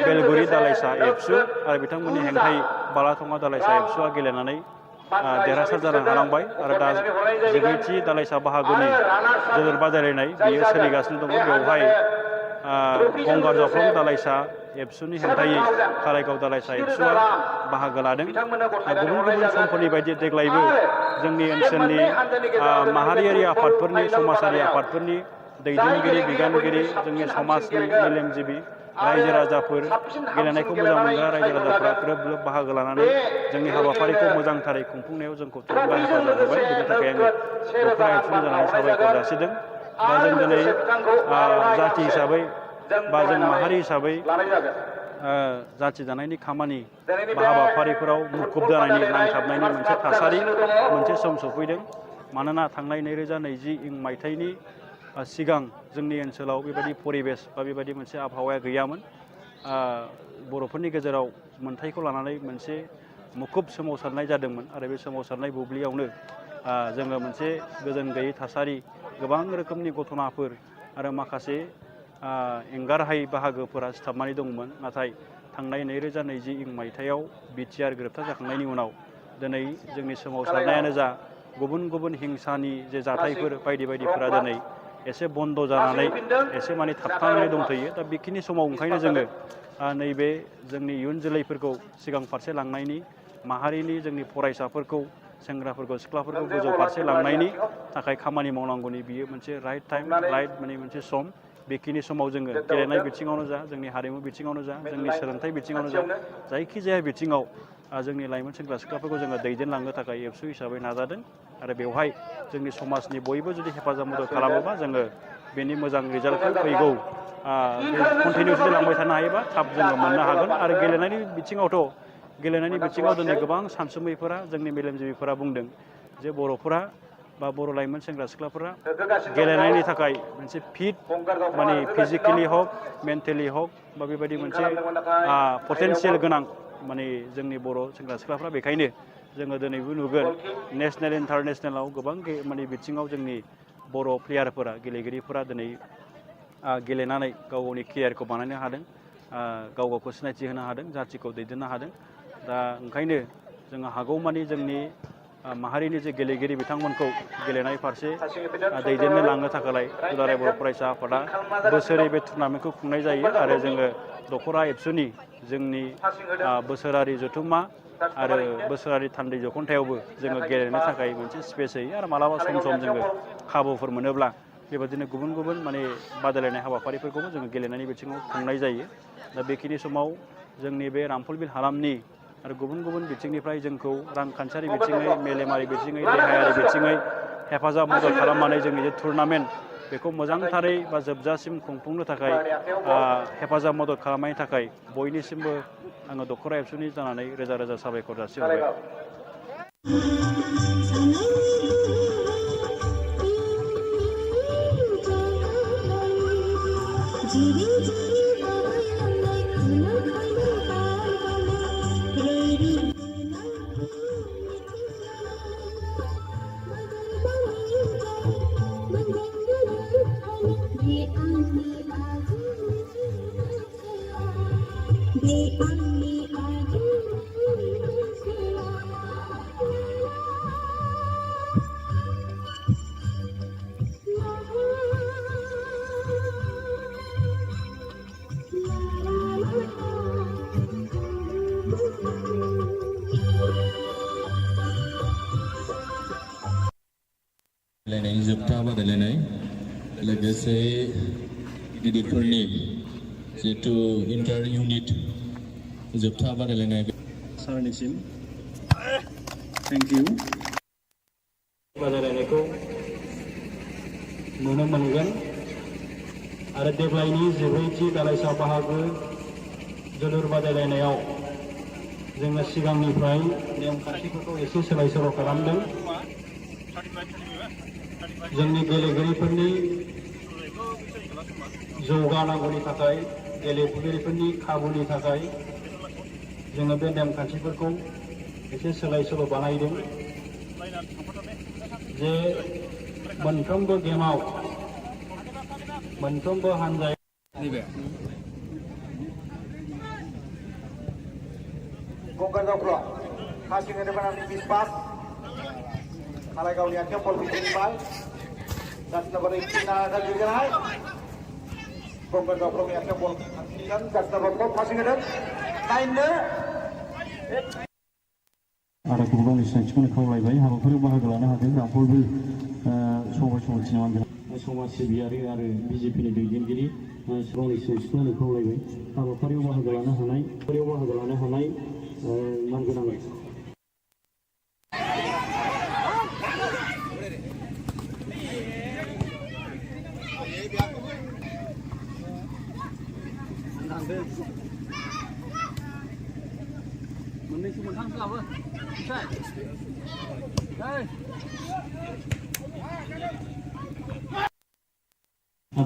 बेलगुरि दालाइसा एबसु आरो बिथांमोननि हेंथायै बालाथङा दालाइसा एबसुआ गेलेनानै देरहासार जानो हालांबाय आरो दा 14थि दालाइसा बाहागोनि जोलुर बादायलायनाय बियो सोलिगासिनो दङ। बेवहाय गंगार जावख्लं दालाइसा एबसुनि हेंथायै कालाइगाव दालाइसा एबसुआ बाहागो लादों। गुबुन समफोरनि बायदि देग्लायबो जोंनि ओनसोलनि माहारियारि आफादफोरनि समाजारि आफादफोरनि दैदेनगिरि बिबानगिरि जोंनि समाजनि मेलेमजिबि रायजो राजाफोर गेलेनायखौ मोजां मोनग्रा रायजो राजाफोरा ग्रोब बाहागो लानानै जोंनि हाबाफारिखौ मोजांथारै खुंफुंनायाव जोंखौ थुलुंगा हेफाजाब होबाय। बेनि थाखाय आङो दख'रा एबसुनि जानानै साबायखर जासिदों। दा जों दिनै जाथि हिसाबै बा जों माहारि हिसाबै जाथि दानायनि खामानि बा हाबाफारिफोराव मुखुब जानायनि नांथाबनायनि मोनसे थासारि मोनसे सम सफैदों। मानोना थांनाय 2020 इं मायथाइनि सिगां जोंनि ओनसोलाव बेबायदि परिबेस बा बेबायदि मोनसे आबहावाया गैयामोन। बर'फोरनि गेजेराव मोनथायखौ लानानै मोनसे मुखुब सोमावसारनाय जादोंमोन आरो बे सोमावसारनाय बुब्लियावनो जोङो मोनसे गोजोन गैयै थासारि गोबां रोखोमनि घटनाफोर आरो माखासे एंगारहायै बाहागोफोरा सिथाबनानै दंमोन। नाथाय थांनाय 2020 इं मायथाइयाव बिटिआर गोरोबथा जाखांनायनि उनाव दिनै जोंनि सोमावसारनायानो जा गुबुन हिंसानि जे जाथायफोर बायदिफोरा दिनै एसे बन्द जानानै एसे माने थाबथानानै दंथ'यो। दा बेखिनि समाव ओंखायनो जोङो नैबे जोंनि इयुन जोलैफोरखौ सिगां फारसे लांनायनि माहारिनि जोंनि फरायसाफोरखौ सेंग्राफोरखौ सिख्लाफोरखौ गोजौ फारसे लांनायनि थाखाय खामानि मावनांगौनि बियो मोनसे राइट टाइम राइट माने मोनसे सम बेखिनि समाव जोङो गेलेनाय बिथिङावनो जा जोंनि हारिमु बिथिङावनो जा जोंनि सोलोंथाइ बिथिङावनो जा जायखिजाया बिथिङाव जोंनि लाइमोन सेंग्रा सिख्लाफोरखौ जोङो दैदेनलांनो थाखाय एबसु हिसाबै नाजादों आरो बेवहाय जोंनि समाजनि बयबो जुदि हेफाजाब मदद खालामोबा जोङो बेनि मोजां रिजाल्टखौ फैगौ कन्टिनिउ जुदि लांबाय थानो हायोबा थाब जोङो मोननो हागोन आरो गेलेनायनि बिथिङाव दिनै गोबां सानसुमैफोरा जोंनि मेलेमजिबिफोरा बुंदों जे बर'फोरा बा बर' लाइमोन सेंग्रा सिख्लाफोरा गेलेनायनि थाखाय मोनसे फिट माने फिजिकेलि हक मेन्टेलि हक बा बेबायदि मोनसे पटेनसियेल गोनां माने जोंनि बर' सेंग्रा सिख्लाफ्रा बेखायनो जोङो दिनैबो नुगोन नेसनेल इन्टारनेसनेलाव गोबां माने बिथिङाव जोंनि बर' प्लेयारफोरा गेलेगिरिफोरा दिनै गेलेनानै गाव गावनि केरियारखौ बानायनो हादों गाव गावखौ सिनायथि होनो हादों जाथिखौ दैदेननो हादों दा ओंखायनो जोङो हागौमानि जोंनि माहारिनि जे गेलेगिरि बिथांमोनखौ गेलेनाय फारसे दैदेननो लांनो थाखाय दुलाराय बर' फरायसा आफादा बोसोरै बे टुर्नामेन्टखौ खुंनाय जायो आरो जोङो दख'रा एबसुनि जोंनि बोसोरारि जथुम्मा आरो बोसोरारि थान्दै जखन्थायावबो जोङो गेलेनो थाखाय मोनसे स्पेस होयो आरो मालाबा सम जोङो खाबुफोर मोनोब्ला बेबादिनो गुबुन गुबुन माने बादायलायनाय हाबाफारिफोरखौबो जोङो गेलेनायनि बिथिङाव खुंनाय जायो दा बेखिनि समाव जोंनि बे रामफलबिल हालामनि आरो गुबुन गुबुन बिथिंनिफ्राय जोंखौ रांखान्थियारि बिथिङै मेलेमारि बिथिङै देहायारि बिथिङै हेफाजाब मदद खालामनानै जोंनि जे टुर्नामेन्ट बेखौ मोजांथारै बा जोबजासिम खुंफुंनो थाखाय हेफाजाब मदद खालामनायनि थाखाय बयनिसिमबो आङो दख'रा एबसुनि जानानै रोजा रोजा साबायखर जासिहरबाय। जोबथा बादायलायनाय लोगोसे गिदिरफोरनि जिहेतु इन्टार इउनिट जोबथा बादायलायनाय सारनिसिम थेंक इउ बादायलायनायखौ नुनो मोनगोन आरो देग्लायनि 14थि दालाइसा बाहागो जोलुर बादायलायनायाव जोङो सिगांनिफ्राय नेमखान्थिफोरखौ एसे सोलाय सोल' खालामदों जोंनि गेलेगिरिफोरनि जौगानांगौनि थाखाय गेलेगिरिफोरनि खाबुनि थाखाय जोङो बे नेमखान्थिफोरखौ एसे सोलाय सोल' बानायदों जे मोनफ्रोमबो गेमाव मोनफ्रोमबो हान्जाया गंगार दावख्ल passing in the penalty miss pass Kalaigau niatnya ball pitching ball gas number 18 akan digerai Gonggar Dauklo niatnya ball pitching gas number 4 passing in आरो गावनि सिनायथिखौनो खावलायबाय हाबाफारियाव बाहागो लानो हादों रामफलबिल समाज सिबियारि आरो बिजेपिनि दैदेनगिरि गावनि सिनायथिखौनो खावलायबाय हाबाफारियाव बाहागो लानो हानाय मानगोनां मोननैसो मोनथामसो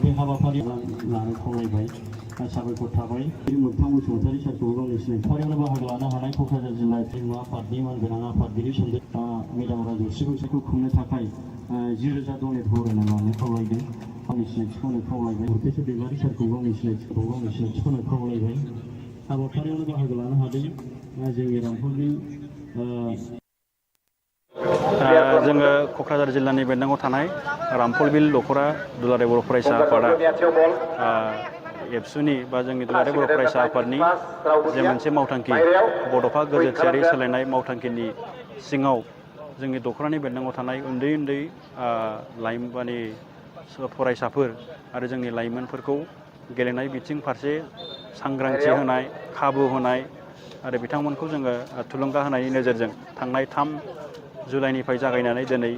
बे हाबाफारि लानो खावलायबाय साबायखर थाबाय मोगथां बसुमतारी सारखौबो गावनि सिनायथिफारियावनो बाहागो लानो हानाय क'क्राझार जिल्ला हारिमु आफादनि मानगोनां आफादगिरि मेदाम राजश्री बैसागु खुंनो थाखाय 10,000 डनेट होनो लानो खावलायदों गावनि सिनायथिखौनो खावलायबाय हरतेश्वर दैमारि सारखौ गावनि सिनायथिखौनो खावलायबाय हाबाफारियावनो बाहागो लानो हादों जोंनि रामफलबिल जोङो क'क्राझार जिल्लानि बेन्दोङाव थानाय रामफलबिल दख'रा दुलाराय बर' फरायसा आफादा एबसुनि बा जोंनि दुलाराय बर' फरायसा आफादनि जे मोनसे मावथांखि बड'फा गोजोनथियारि सोलायनाय मावथांखिनि सिङाव जोंनि दख'रानि बेन्दोङाव थानाय उन्दै उन्दै लाइमोन फरायसाफोर आरो जोंनि लाइमोनफोरखौ गेलेनाय बिथिं फारसे सांग्रांथि होनाय खाबु होनाय आरो बिथांमोनखौ जोङो थुलुंगा होनायनि नोजोरजों थांनाय 3 जुलाइनिफ्राय जागायनानै दिनै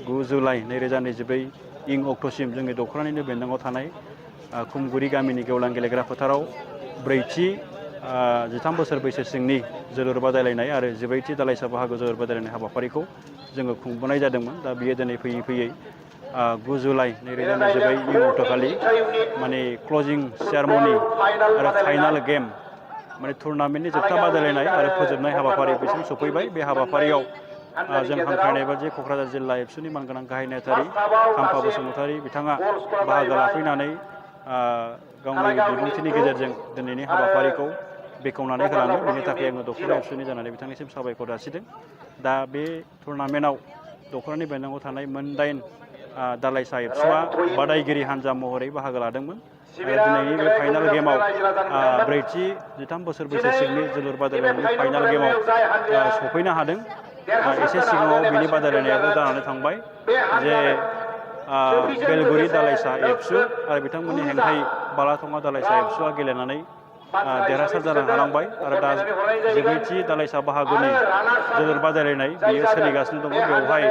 9 जुलाइ 2024 इं अक्ट'सिम जोंनि दख'रानिनो बेन्दोङाव थानाय खुमगुरि गामिनि गेवलां गेलेग्रा फोथाराव 4थि 13 बोसोर बैसो सिंनि जोलुर बादायलायनाय आरो 14थि दालाइसा बाहागो जोलुर बादायलायनाय हाबाफारिखौ जोङो खुंबोनाय जादोंमोन। दा बियो दिनै फैयै फैयै 9 जुलाइ 2024 इं अक्ट'खालि माने क्लजिं सेरेमनि आरो फाइनाल गेम माने टुर्नामेन्टनि जोबथा बादायलायनाय आरो फोजोबनाय हाबाफारि बिसिम सफैबाय। बे हाबाफारियाव जों हांख्रायनाय बायदि क'क्राझार जिल्ला एबसुनि मानगोनां गाहाय नेहाथारि खाम्फा बसुमतारी बिथाङा बाहागो लाफैनानै गावनि बिबुंथिनि गेजेरजों दिनैनि हाबाफारिखौ बेखेवनानै होलाङो। बेनि थाखाय आङो दख'रा एबसुनि जानानै बिथांनिसिम साबायखर जासिदों। दा बे टुर्नामेन्टआव दख'रानि बेन्दोङाव थानाय मोन 8 दालाइसा एबसुआ बादायगिरि हान्जा महरै बाहागो लादोंमोन आरो दिनैनि बे फाइनाल गेमाव 4थि 13 बोसोर बैसो सिंनि जोलुर बादायलायनायनि फाइनाल गेमाव सफैनो हादों। एसे सिगाङाव बिनि बादायलायनायाबो जानानै थांबाय जे बेलगुरि दालाइसा एबसु आरो बिथांमोननि हेंथायै बालाथङा दालाइसा एबसुआ गेलेनानै देरहासार जानो हालांबाय आरो दा 14थि दालाइसा बाहागोनि जोलुर बादायलायनाय बियो सोलिगासिनो दङ। बेवहाय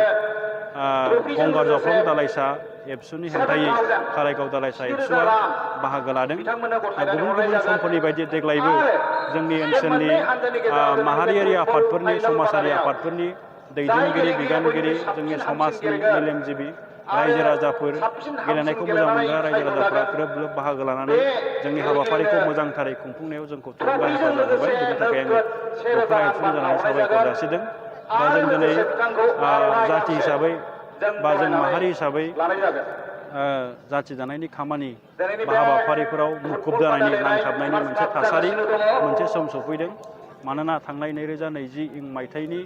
गंगार जफ्लं दालाइसा एबसुनि हेंथायै कारायगाव दालाइसा एबसुआ बाहागो लादों। गुबुन गुबुन समफोरनि बायदि देग्लायबो जोंनि ओनसोलनि माहारियारि आफादफोरनि समाजारि आफादफोरनि दैदेनगिरि बिबानगिरि जोंनि समाजनि मेलेमजिबि रायजो राजाफोर गेलेनायखौ मोजां मोनग्रा रायजो राजाफ्रा ग्रोब ग्रोब बाहागो लानानै जोंनि हाबाफारिखौ मोजांथारै खुंफुंनायाव जोंखौ थुलुंगा हेफाजाब होबाय। बेनि थाखाय आङो दख'रा एबसुनि जानानै साबायखर जासिदों। दा जों दिनै जाथि हिसाबै बा जों माहारि हिसाबै जाथि दानायनि खामानि बा हाबाफारिफोराव मुखुब जानायनि नांथाबनायनि मोनसे थासारि मोनसे सम सफैदों। मानोना थांनाय 2020 इं मायथाइनि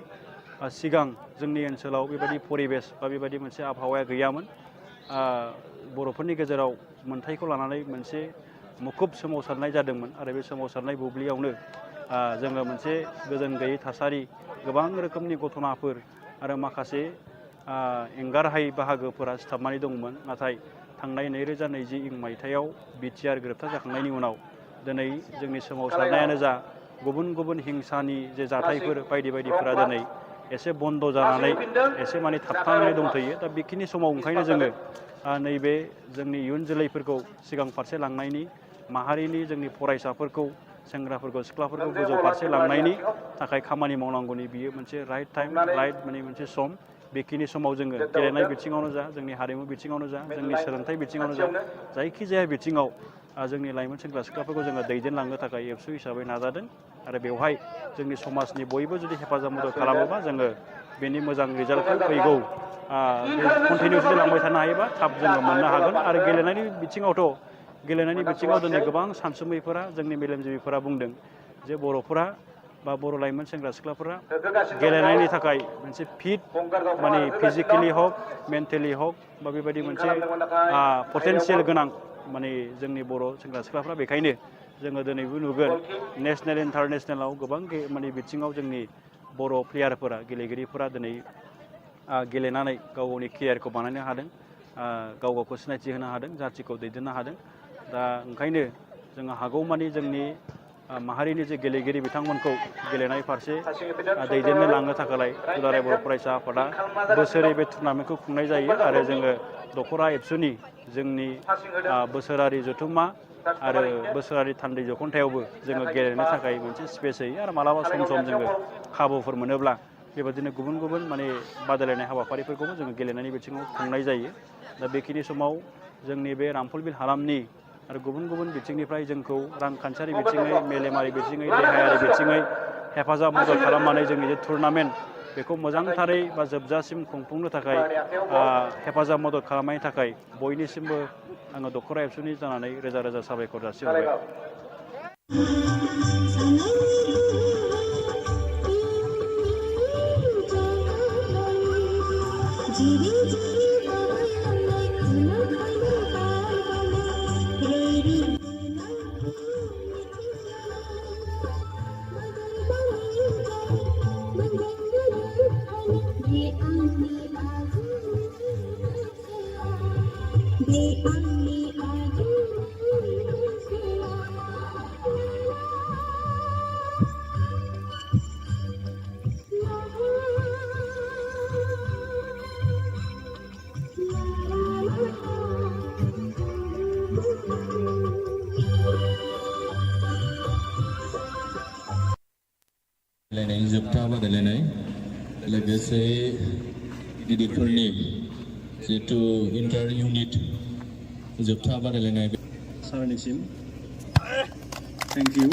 सिगां जोंनि ओनसोलाव बेबायदि परिबेस बा बेबायदि मोनसे आबहावाया गैयामोन। बर'फोरनि गेजेराव मोनथायखौ लानानै मोनसे मुखुब सोमावसारनाय जादोंमोन आरो बे सोमावसारनाय बुब्लियावनो जोङो मोनसे गोजोन गैयै थासारि गोबां रोखोमनि घटनाफोर आरो माखासे एंगारहायै बाहागोफोरा सिथाबनानै दंमोन। नाथाय थांनाय 2020 इं मायथाइयाव बिटिआर ग्रेप्टार जाखांनायनि उनाव दिनै जोंनि सोमावसारनायानो जा गुबुन गुबुन हिंसानि जे जाथायफोर बायदि बायदिफोरा दिनै एसे बन्द' जानानै एसे माने थाबथानानै दंथ'यो। दा बेखिनि समाव ओंखायनो जोङो नैबे जोंनि इयुन जोलैफोरखौ सिगां फारसे लांनायनि माहारिनि जोंनि फरायसाफोरखौ सेंग्राफोरखौ सिख्लाफोरखौ गोजौ फारसे लांनायनि थाखाय खामानि मावनांगौनि बियो मोनसे राइट टाइम राइट माने मोनसे सम। बेखिनि समाव जोङो गेलेनाय बिथिङावनो जा जोंनि हारिमु बिथिङावनो जा जोंनि सोलोंथाइ बिथिङावनो जा जायखिजाया बिथिङाव जोंनि लाइमोन सेंग्रा सिख्लाफोरखौ जोङो दैदेनलांनो थाखाय एबसु हिसाबै नाजादों आरो बेवहाय जोंनि समाजनि बयबो जुदि हेफाजाब मदद खालामोबा जोङो बेनि मोजां रिजाल्टखौ फैगौ कन्टिनिउसलि लांबाय थानो हायोबा थाब जोङो मोननो हागोन। आरो गेलेनायनि बिथिङाव दिनै गोबां सानसुमैफोरा जोंनि मेलेमजिबिफोरा बुंदों जे बर'फोरा बा बर' लाइमोन सेंग्रा सिख्लाफोरा गेलेनायनि थाखाय मोनसे फिट माने फिजिकेलि हक मेन्टेलि हक बा बेबायदि मोनसे पटेनसियेल गोनां माने जोंनि बर' सेंग्रा सिख्लाफ्रा। बेखायनो जोङो दिनैबो नुगोन नेसनेल इन्टारनेसनेलाव गोबां माने बिथिङाव जोंनि बर' प्लेयारफोरा गेलेगिरिफोरा दिनै गेलेनानै गाव गावनि केरियारखौ बानायनो हादों, गाव गावखौ सिनायथि होनो हादों, जाथिखौ दैदेननो हादों। दा ओंखायनो जोङो हागौमानि जोंनि माहारिनि जे गेलेगिरि बिथांमोनखौ गेलेनाय फारसे दैदेननो लांनो थाखाय दुलाराय बर' फरायसा आफादा बोसोरै बे टुर्नामेन्टखौ खुंनाय जायो आरो जोङो दख'रा एबसुनि जोंनि बोसोरारि जथुम्मा आरो बोसोरारि थान्दै जखन्थायावबो जोङो गेलेनो थाखाय मोनसे स्पेस होयो आरो मालाबा सम सम जोङो खाबुफोर मोनोब्ला बेबादिनो गुबुन गुबुन माने बादायलायनाय हाबाफारिफोरखौबो जोङो गेलेनायनि बिथिङाव खुंनाय जायो। दा बेखिनि समाव जोंनि बे रामफलबिल हालामनि आरो गुबुन गुबुन बिथिंनिफ्राय जोंखौ रांखान्थियारि बिथिङै मेलेमारि बिथिङै देहायारि बिथिङै हेफाजाब मदद खालामनानै जोंनि जे टुर्नामेन्ट बेखौ मोजांथारै बा जोबजासिम खुंफुंनो थाखाय हेफाजाब मदद खालामनायनि थाखाय बयनिसिमबो आङो दख'रा एबसुनि जानानै रोजा रोजा साबायखर जासिहरबाय। बादायलायनाय जोबथा बादायलायनाय लोगोसे गिदिरफोरनि जिहेतु इन्टार इउनिट जोबथा बादायलायनाय सारनिसिम थेंक इउ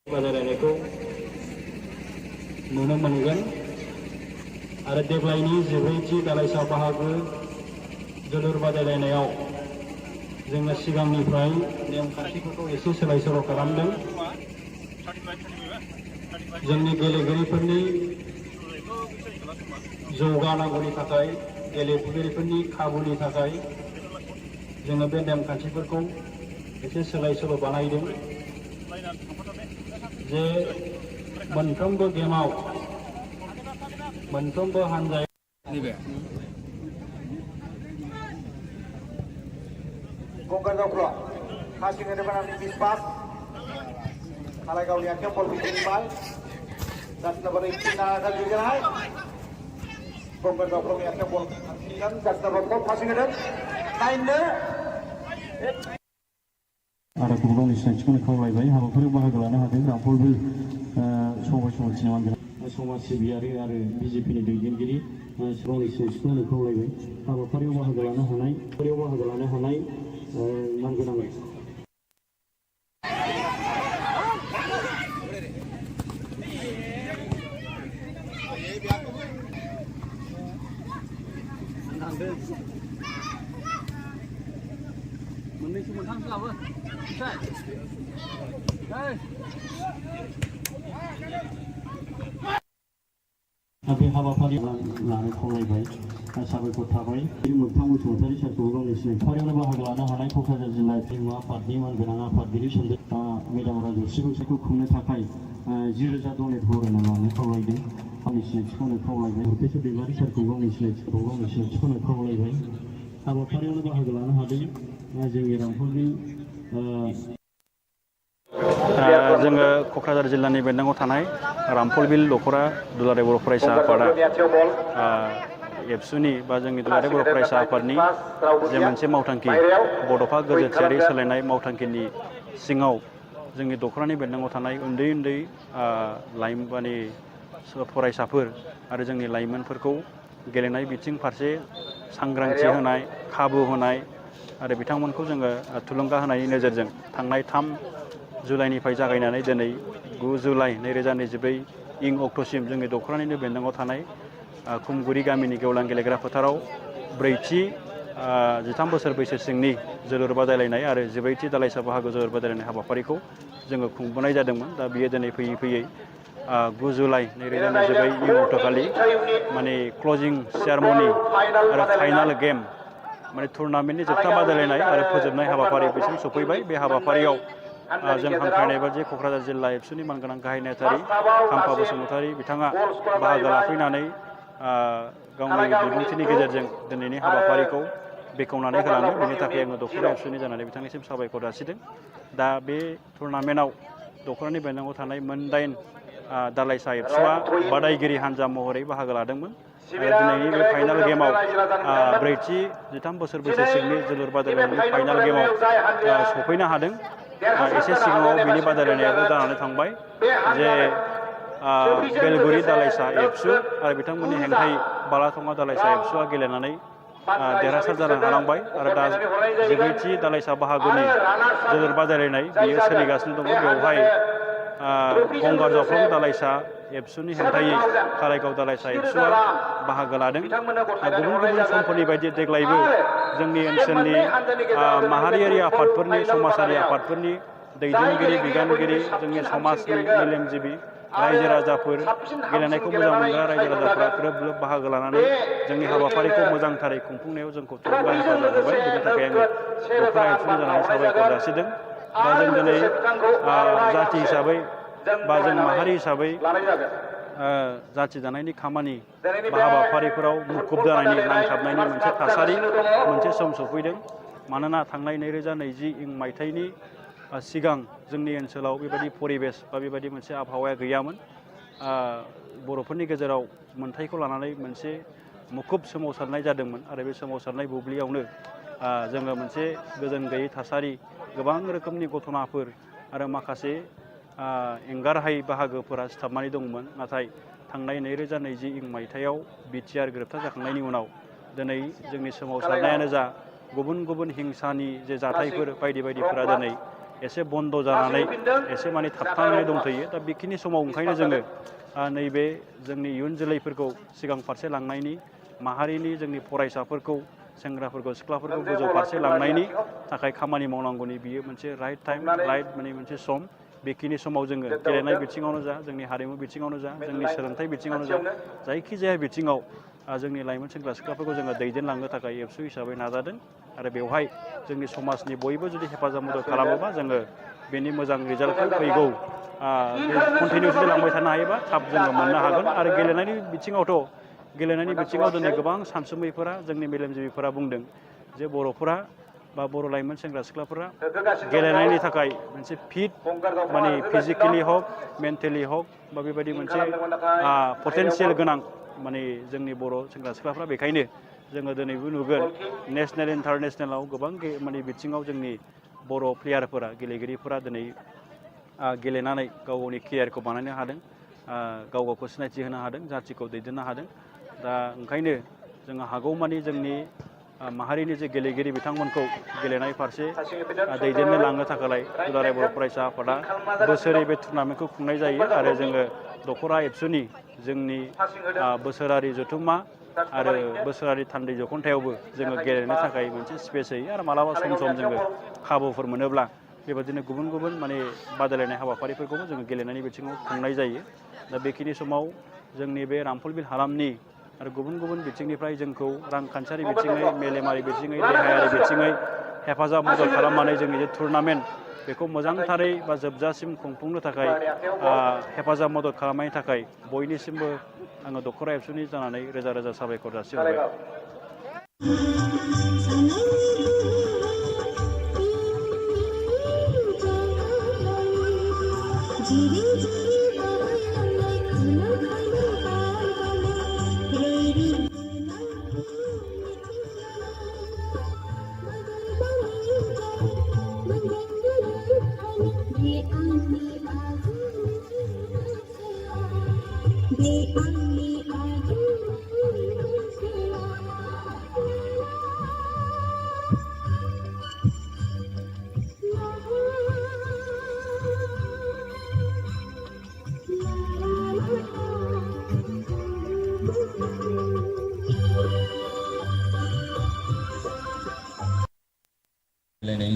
बादायलायनायखौ नुनो मोनगोन आरो देग्लायनि 14थि दालाइसा बाहागो जोलुर बादायलायनायाव जोङो सिगांनिफ्राय नेमखान्थिफोरखौ एसे सोलाय सोल' खालामदों जोंनि गेलेगिरिफोरनि जौगानांगौनि थाखाय गेलेगिरिफोरनि खाबुनि थाखाय जोङो बे नेमखान्थिफोरखौ एसे सोलाय सोल' बानायदों जे मोनफ्रोमबो गेमाव मोनफ्रोमबो हान्जाया गंगार दावख्ला passing dari mana di pas Kalaigawi akhirnya ball bikin bal dan nomor 18 akan digerai Gonggar Dauklo akhirnya ball kan dan nomor 4 passing dari lainnya आरो गुबुन सिनायथिखौनो खावलायबाय हाबाफारियाव बाहागो लानो हादों रामफलबिल समाज सिबियारि आरो बिजेपिनि दैदेनगिरि गावनि सिनायथिखौनो खावलायबाय हाबाफारियाव बाहागो लानो हानाय मानगोनां मोननैसो मोनथामसो लाबो बे हाबाफारि लानो खावलायबाय साबायखर थाबाय मोगथां बसुमतारी सारखौ गावनि सिनायथियावनो बाहागो लानो हानाय क'क्राझार जिल्ला हारिमु आफादनि मानगोनां आफादगिरि सोमदोन मेदाम राजश्री बंसोखौ खुंनो थाखाय 10,000 डनेट होनो लानो खावलायदों गावनि सिनायथिखौनो खावलायबाय रुपेश दैमारि सारखौ गावनि सिनायथिखौनो खावलायबाय हाबाफारियावनो बाहागो लानो हादों जोंनि रामफलबिल जोङो क'क्राझार जिल्लानि बेन्दोङाव थानाय रामफलबिल दख'रा दुलाराय बर' फरायसा आफादा एबसुनि बा जोंनि दुलाराय बर' फरायसा आफादनि जे मोनसे मावथांखि बड'फा गोजोनथियारि सोलायनाय मावथांखिनि सिङाव जोंनि दख'रानि बेन्दोङाव थानाय उन्दै लाइमोन फरायसाफोर आरो जोंनि लाइमोनफोरखौ गेलेनाय बिथिं फारसे सांग्रांथि होनाय खाबु होनाय आरो बिथांमोनखौ जोङो थुलुंगा होनायनि नोजोरजों थांनाय 3 जुलाइनिफ्राय जागायनानै दिनै 9 जुलाइ 2024 इं अक्ट'सिम जोंनि दख'रानिनो बेन्दोङाव थानाय खुमगुरि गामिनि गेवलां गेलेग्रा फोथाराव 4थि 13 बोसोर बैसो सिंनि जोलुर बादायलायनाय आरो 14थि दालाइसा बाहागो जोलुर बादायलायनाय हाबाफारिखौ जोङो खुंबोनाय जादोंमोन दा बियो दिनै फैयै 9 जुलाइ 2024 इं अक्ट'खालि माने क्लजिं सेरेमनि आरो फाइनाल गेम माने टुर्नामेन्टनि जोबथा बादायलायनाय आरो फोजोबनाय हाबाफारि बिसिम सफैबाय बे हाबाफारियाव जों हांख्रायनाय बायदि क'क्राझार जिल्ला एबसुनि मानगोनां गाहाय नेहाथारि खाम्फा बसुमतारी बिथाङा बाहागो लाफैनानै गावनि बिबुंथिनि गेजेरजों दिनैनि हाबाफारिखौ बेखेवनानै होलाङो बेनि थाखाय आङो दख'रा एबसुनि जानानै बिथांनिसिम साबायखर जासिदों दा बे टुर्नामेन्टआव दख'रानि बेन्दोङाव थानाय 8 दालाइसा एबसुआ बादायगिरि हान्जा महरै बाहागो लादोंमोन आरो दिनैनि बे फाइनाल गेमाव 4थि 13 बोसोर बैसो सिंनि जोलुर बादायलायनायनि फाइनाल गेमाव सफैनो हादों एसे सिगाङाव बिनि बादायलायनायाबो जानानै थांबाय जे बेलगुरि दालाइसा एबसु आरो बिथांमोननि हेंथायै बालाथङा दालाइसा एबसुआ गेलेनानै देरहासार जानो हानांबाय आरो दा 14थि दालाइसा बाहागोनि जोलुर बादायलायनाय बियो सोलिगासिनो दङ बेवहाय गंगार दावख्लं दालाइसा एबसुनि हेंथायै कालाइगाव दालाइसा एबसुआ बाहागो लादों गुबुन समफोरनि बायदि देग्लायबो जोंनि ओनसोलनि माहारियारि आफादफोरनि समाजारि आफादफोरनि दैदेनगिरि बिबानगिरि जोंनि समाजनि मेलेमजिबि रायजो राजाफोर गेलेनायखौ मोजां मोनग्रा रायजो राजाफोरा ग्रोब बाहागो लानानै जोंनि हाबाफारिखौ मोजांथारै खुंफुंनायाव जोंखौ थुलुंगा हेफाजाब होबाय बेनि थाखाय आङो दख'रा एबसुनि जानानै साबायखर जासिदों दा जों दिनै जाथि हिसाबै बा जों माहारि हिसाबै जाथि दानायनि खामानि बा हाबाफारिफोराव मुखुब जानायनि नांथाबनायनि मोनसे थासारि मोनसे सम सफैदों। मानोना थांनाय 2020 मायथाइनि सिगां जोंनि ओनसोलाव बेबायदि परिबेस बा बेबायदि मोनसे आबहावाया गैयामोन। बर'फोरनि गेजेराव मोनथायखौ लानानै मोनसे मुखुब सोमावसारनाय जादोंमोन आरो बे सोमावसारनाय बुब्लियावनो जोङो मोनसे गोजोन गैयै थासारि, गोबां रोखोमनि घटनाफोर आरो माखासे एंगारहायै बाहागोफोरा सिथाबनानै दंमोन। नाथाय थांनाय 2020 मायथाइयाव बिटिआर गोरोबथा जाखांनायनि उनाव दिनै जोंनि सोमावसारनायानो जा गुबुन गुबुन हिंसानि जे जाथायफोर बायदि बायदिफोरा दिनै एसे बन्द जानानै एसे माने थाबथानानै दंथ'यो। दा बेखिनि समाव ओंखायनो जोङो नैबे जोंनि इयुन जोलैफोरखौ सिगां फारसे लांनायनि, माहारिनि जोंनि फरायसाफोरखौ, सेंग्राफोरखौ, सिख्लाफोरखौ गोजौ फारसे लांनायनि थाखाय खामानि मावनांगौनि बियो मोनसे राइट टाइम, राइट माने मोनसे सम। बेखिनि समाव जोङो गेलेनाय बिथिङावनो जा, जोंनि हारिमु बिथिङावनो जा, जोंनि सोलोंथाइ बिथिङावनो जा, जायखिजाया बिथिङाव जोंनि लाइमोन सेंग्रा सिख्लाफोरखौ जोङो दैदेनलांनो थाखाय एबसु हिसाबै नाजादों। आरो बेवहाय जोंनि समाजनि बयबो जुदि हेफाजाब मदद खालामोबा जोङो बेनि मोजां रिजाल्टखौ फैगौ बे कन्टिनिउ जुदि लांबाय थानो हायोबा थाब जोङो मोननो हागोन। आरो गेलेनायनि बिथिङाव दिनै गोबां सानसुमैफोरा, जोंनि मेलेमजिबिफोरा बुंदों जे बर'फोरा बा बर' लाइमोन सेंग्रा सिख्लाफोरा गेलेनायनि थाखाय मोनसे फिट, माने फिजिकेलि हक, मेन्टेलि हक बा बेबायदि मोनसे पटेनसियेल गोनां माने जोंनि बर' सेंग्रा सिख्लाफ्रा। बेखायनो जोङो दिनैबो नुगोन नेसनेल इन्टारनेसनेलाव गोबां माने बिथिङाव जोंनि बर' प्लेयारफोरा, गेलेगिरिफोरा दिनै गेलेनानै गाव गावनि केरियारखौ बानायनो हादों, गाव गावखौ सिनायथि होनो हादों, जाथिखौ दैदेननो हादों। दा ओंखायनो जोङो हागौमानि जोंनि माहारिनि जे गेलेगिरि बिथांमोनखौ गेलेनाय फारसे दैदेननो लांनो थाखाय दुलाराय बर' फरायसा आफादा बोसोरै बे टुर्नामेन्टखौ खुंनाय जायो। आरो जोङो दख'रा एबसुनि जोंनि बोसोरारि जथुम्मा आरो बोसोरारि थान्दै जखन्थायावबो जोङो गेलेनो थाखाय मोनसे स्पेस होयो। आरो मालाबा सम जोङो खाबुफोर मोनोब्ला बेबायदिनो गुबुन गुबुन माने बादायलायनाय हाबाफारिफोरखौबो जोङो गेलेनायनि बिथिङाव खुंनाय जायो। दा बेखिनि समाव जोंनि बे रामफलबिल हालामनि आरो गुबुन गुबुन बिथिंनिफ्राय जोंखौ रांखान्थियारि बिथिङै, मेलेमारि बिथिङै, देहायारि बिथिङै हेफाजाब मदद खालामनानै जोंनि जे टुर्नामेन्ट बेखौ मोजांथारै बा जोबजासिम खुंफुंनो थाखाय हेफाजाब मदद खालामनायनि थाखाय बयनिसिमबो आङो दख'रा एबसुनि जानानै रोजा रोजा साबायखर जासिहरबाय।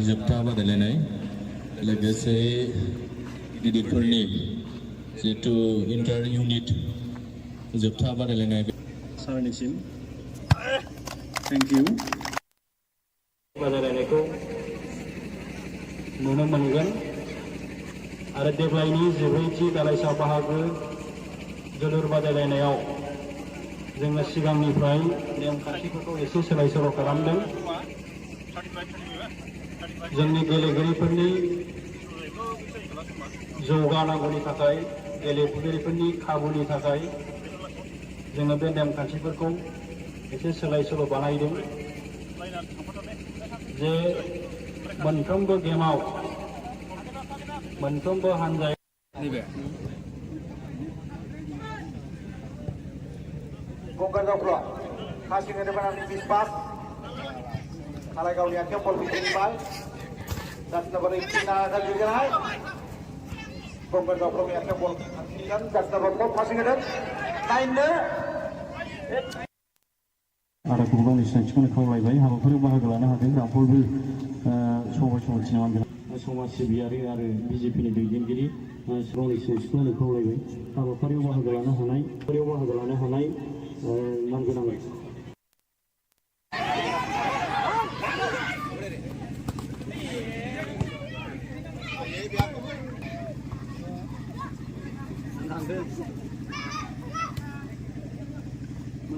जोबथा बादायलायनाय लोगोसे गिदिरफोरनि जिहेतु इन्टार इउनिट जोबथा बादायलायनाय सारनिसिम थेंक इउ। बादायलायनायखौ नुनो मोनगोन आरो देग्लायनि 14थि दालाइसा बाहागो जोलुर बादायलायनायाव जोङो सिगांनिफ्राय नेमखान्थिफोरखौ एसे सोलाय सोल' खालामदों। जोंनि गेलेगिरिफोरनि जौगानांगौनि थाखाय, गेलेगिरिफोरनि खाबुनि थाखाय जोङो बे नेमखान्थिफोरखौ एसे सोलाय सोल' बानायदों। जे मोनफ्रोमबो गेमाव मोनफ्रोमबो हान्जाया गंगार दावख्ला passing dari mana di pas kalau kau lihat ball bikin bal dan nomor 18 akan juga naik gonggar dakwah lihat ball kan dan nomor 4 passing ada lainnya आरो गावनि सिनायथिखौनो खावलायबाय। हाबाफारियाव बाहागो लानो हादों रामफलबिल सबाय समाजनि समाज सिबियारि आरो बिजेपिनि दैदेनगिरि गावनि सिनायथिखौनो खावलायबाय। हाबाफारियाव बाहागो लानो हानाय मानगोनां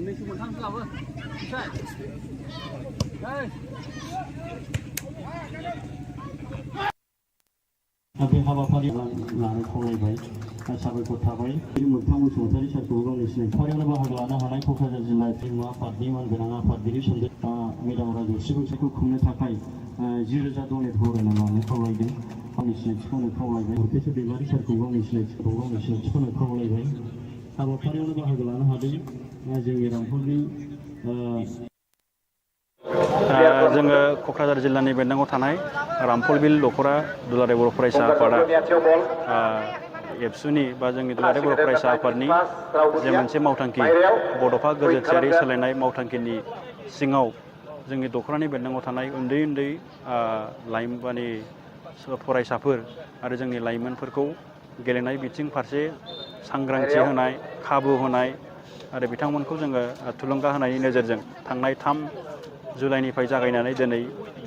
बे हाबाफारि लानो खावलायबाय साबायखर थाबाय मोगथां बसुमतारी सारखौ गावनि सिनायथिफारियावनो बाहागो लानो हानाय क'क्राझार जिल्ला हारिमु आफादनि मानगोनां आफादगिरि सोमदोन मेदाम राजश्री बैसागु खुंनो थाखाय 10,000 डनेट हरनो लानो खावलायदों गावनि सिनायथिखौनो खावलायबाय हरकेश्वर दैमारि सारखौ गावनि सिनायथिखौनो खावलायबाय हाबाफारियावनो बाहागो लानो हादों जोंनि रामफलनि जोङो क'क्राझार जिल्लानि बेन्दोङाव थानाय रामफलबिल दख'रा दुलाराय बर' फरायसा आफादा एबसुनि बा जोंनि दुलाराय बर' फरायसा आफादनि जे मोनसे मावथांखि बड'फा गोजोरथियारि सोलायनाय मावथांखिनि सिङाव जोंनि दख'रानि बेन्दोङाव थानाय उन्दै उन्दै लाइमोन फरायसाफोर आरो जोंनि लाइमोनफोरखौ गेलेनाय बिथिं फारसे सांग्रांथि होनाय खाबु होनाय आरो बिथांमोनखौ जोङो थुलुंगा होनायनि नोजोरजों थांनाय 3 जुलाइनिफ्राय जागायनानै दिनै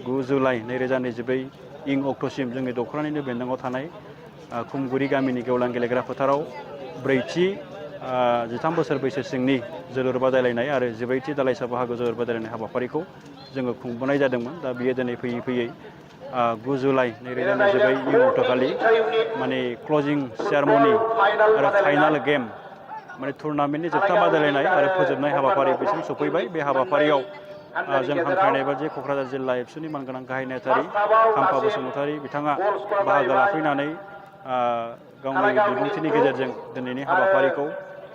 9 जुलाइ 2024 इं अक्ट'सिम जोंनि दख'रानिनो बेन्दोङाव थानाय खुमगुरि गामिनि गेवलां गेलेग्रा फोथाराव 4थि 13 बोसोर बैसो सिंनि जोलुर बादायलायनाय आरो 14थि दालाइसा बाहागो जोलुर बादायलायनाय हाबाफारिखौ जोङो खुंबोनाय जादोंमोन। दा बियो दिनै फैयै फैयै 9 जुलाइ 2024 इं अक्ट'खालि माने क्लजिं सेरेमनि आरो फाइनाल गेम माने टुर्नामेन्टनि जोबथा बादायलायनाय आरो फोजोबनाय हाबाफारि बिसिम सफैबाय। बे हाबाफारियाव जों हांख्रायनाय बायदि क'क्राझार जिल्ला एबसुनि मानगोनां गाहाय नेहाथारि खाम्फा बसुमतारी बिथाङा बाहागो लाफैनानै गावनि बिबुंथिनि गेजेरजों दिनैनि हाबाफारिखौ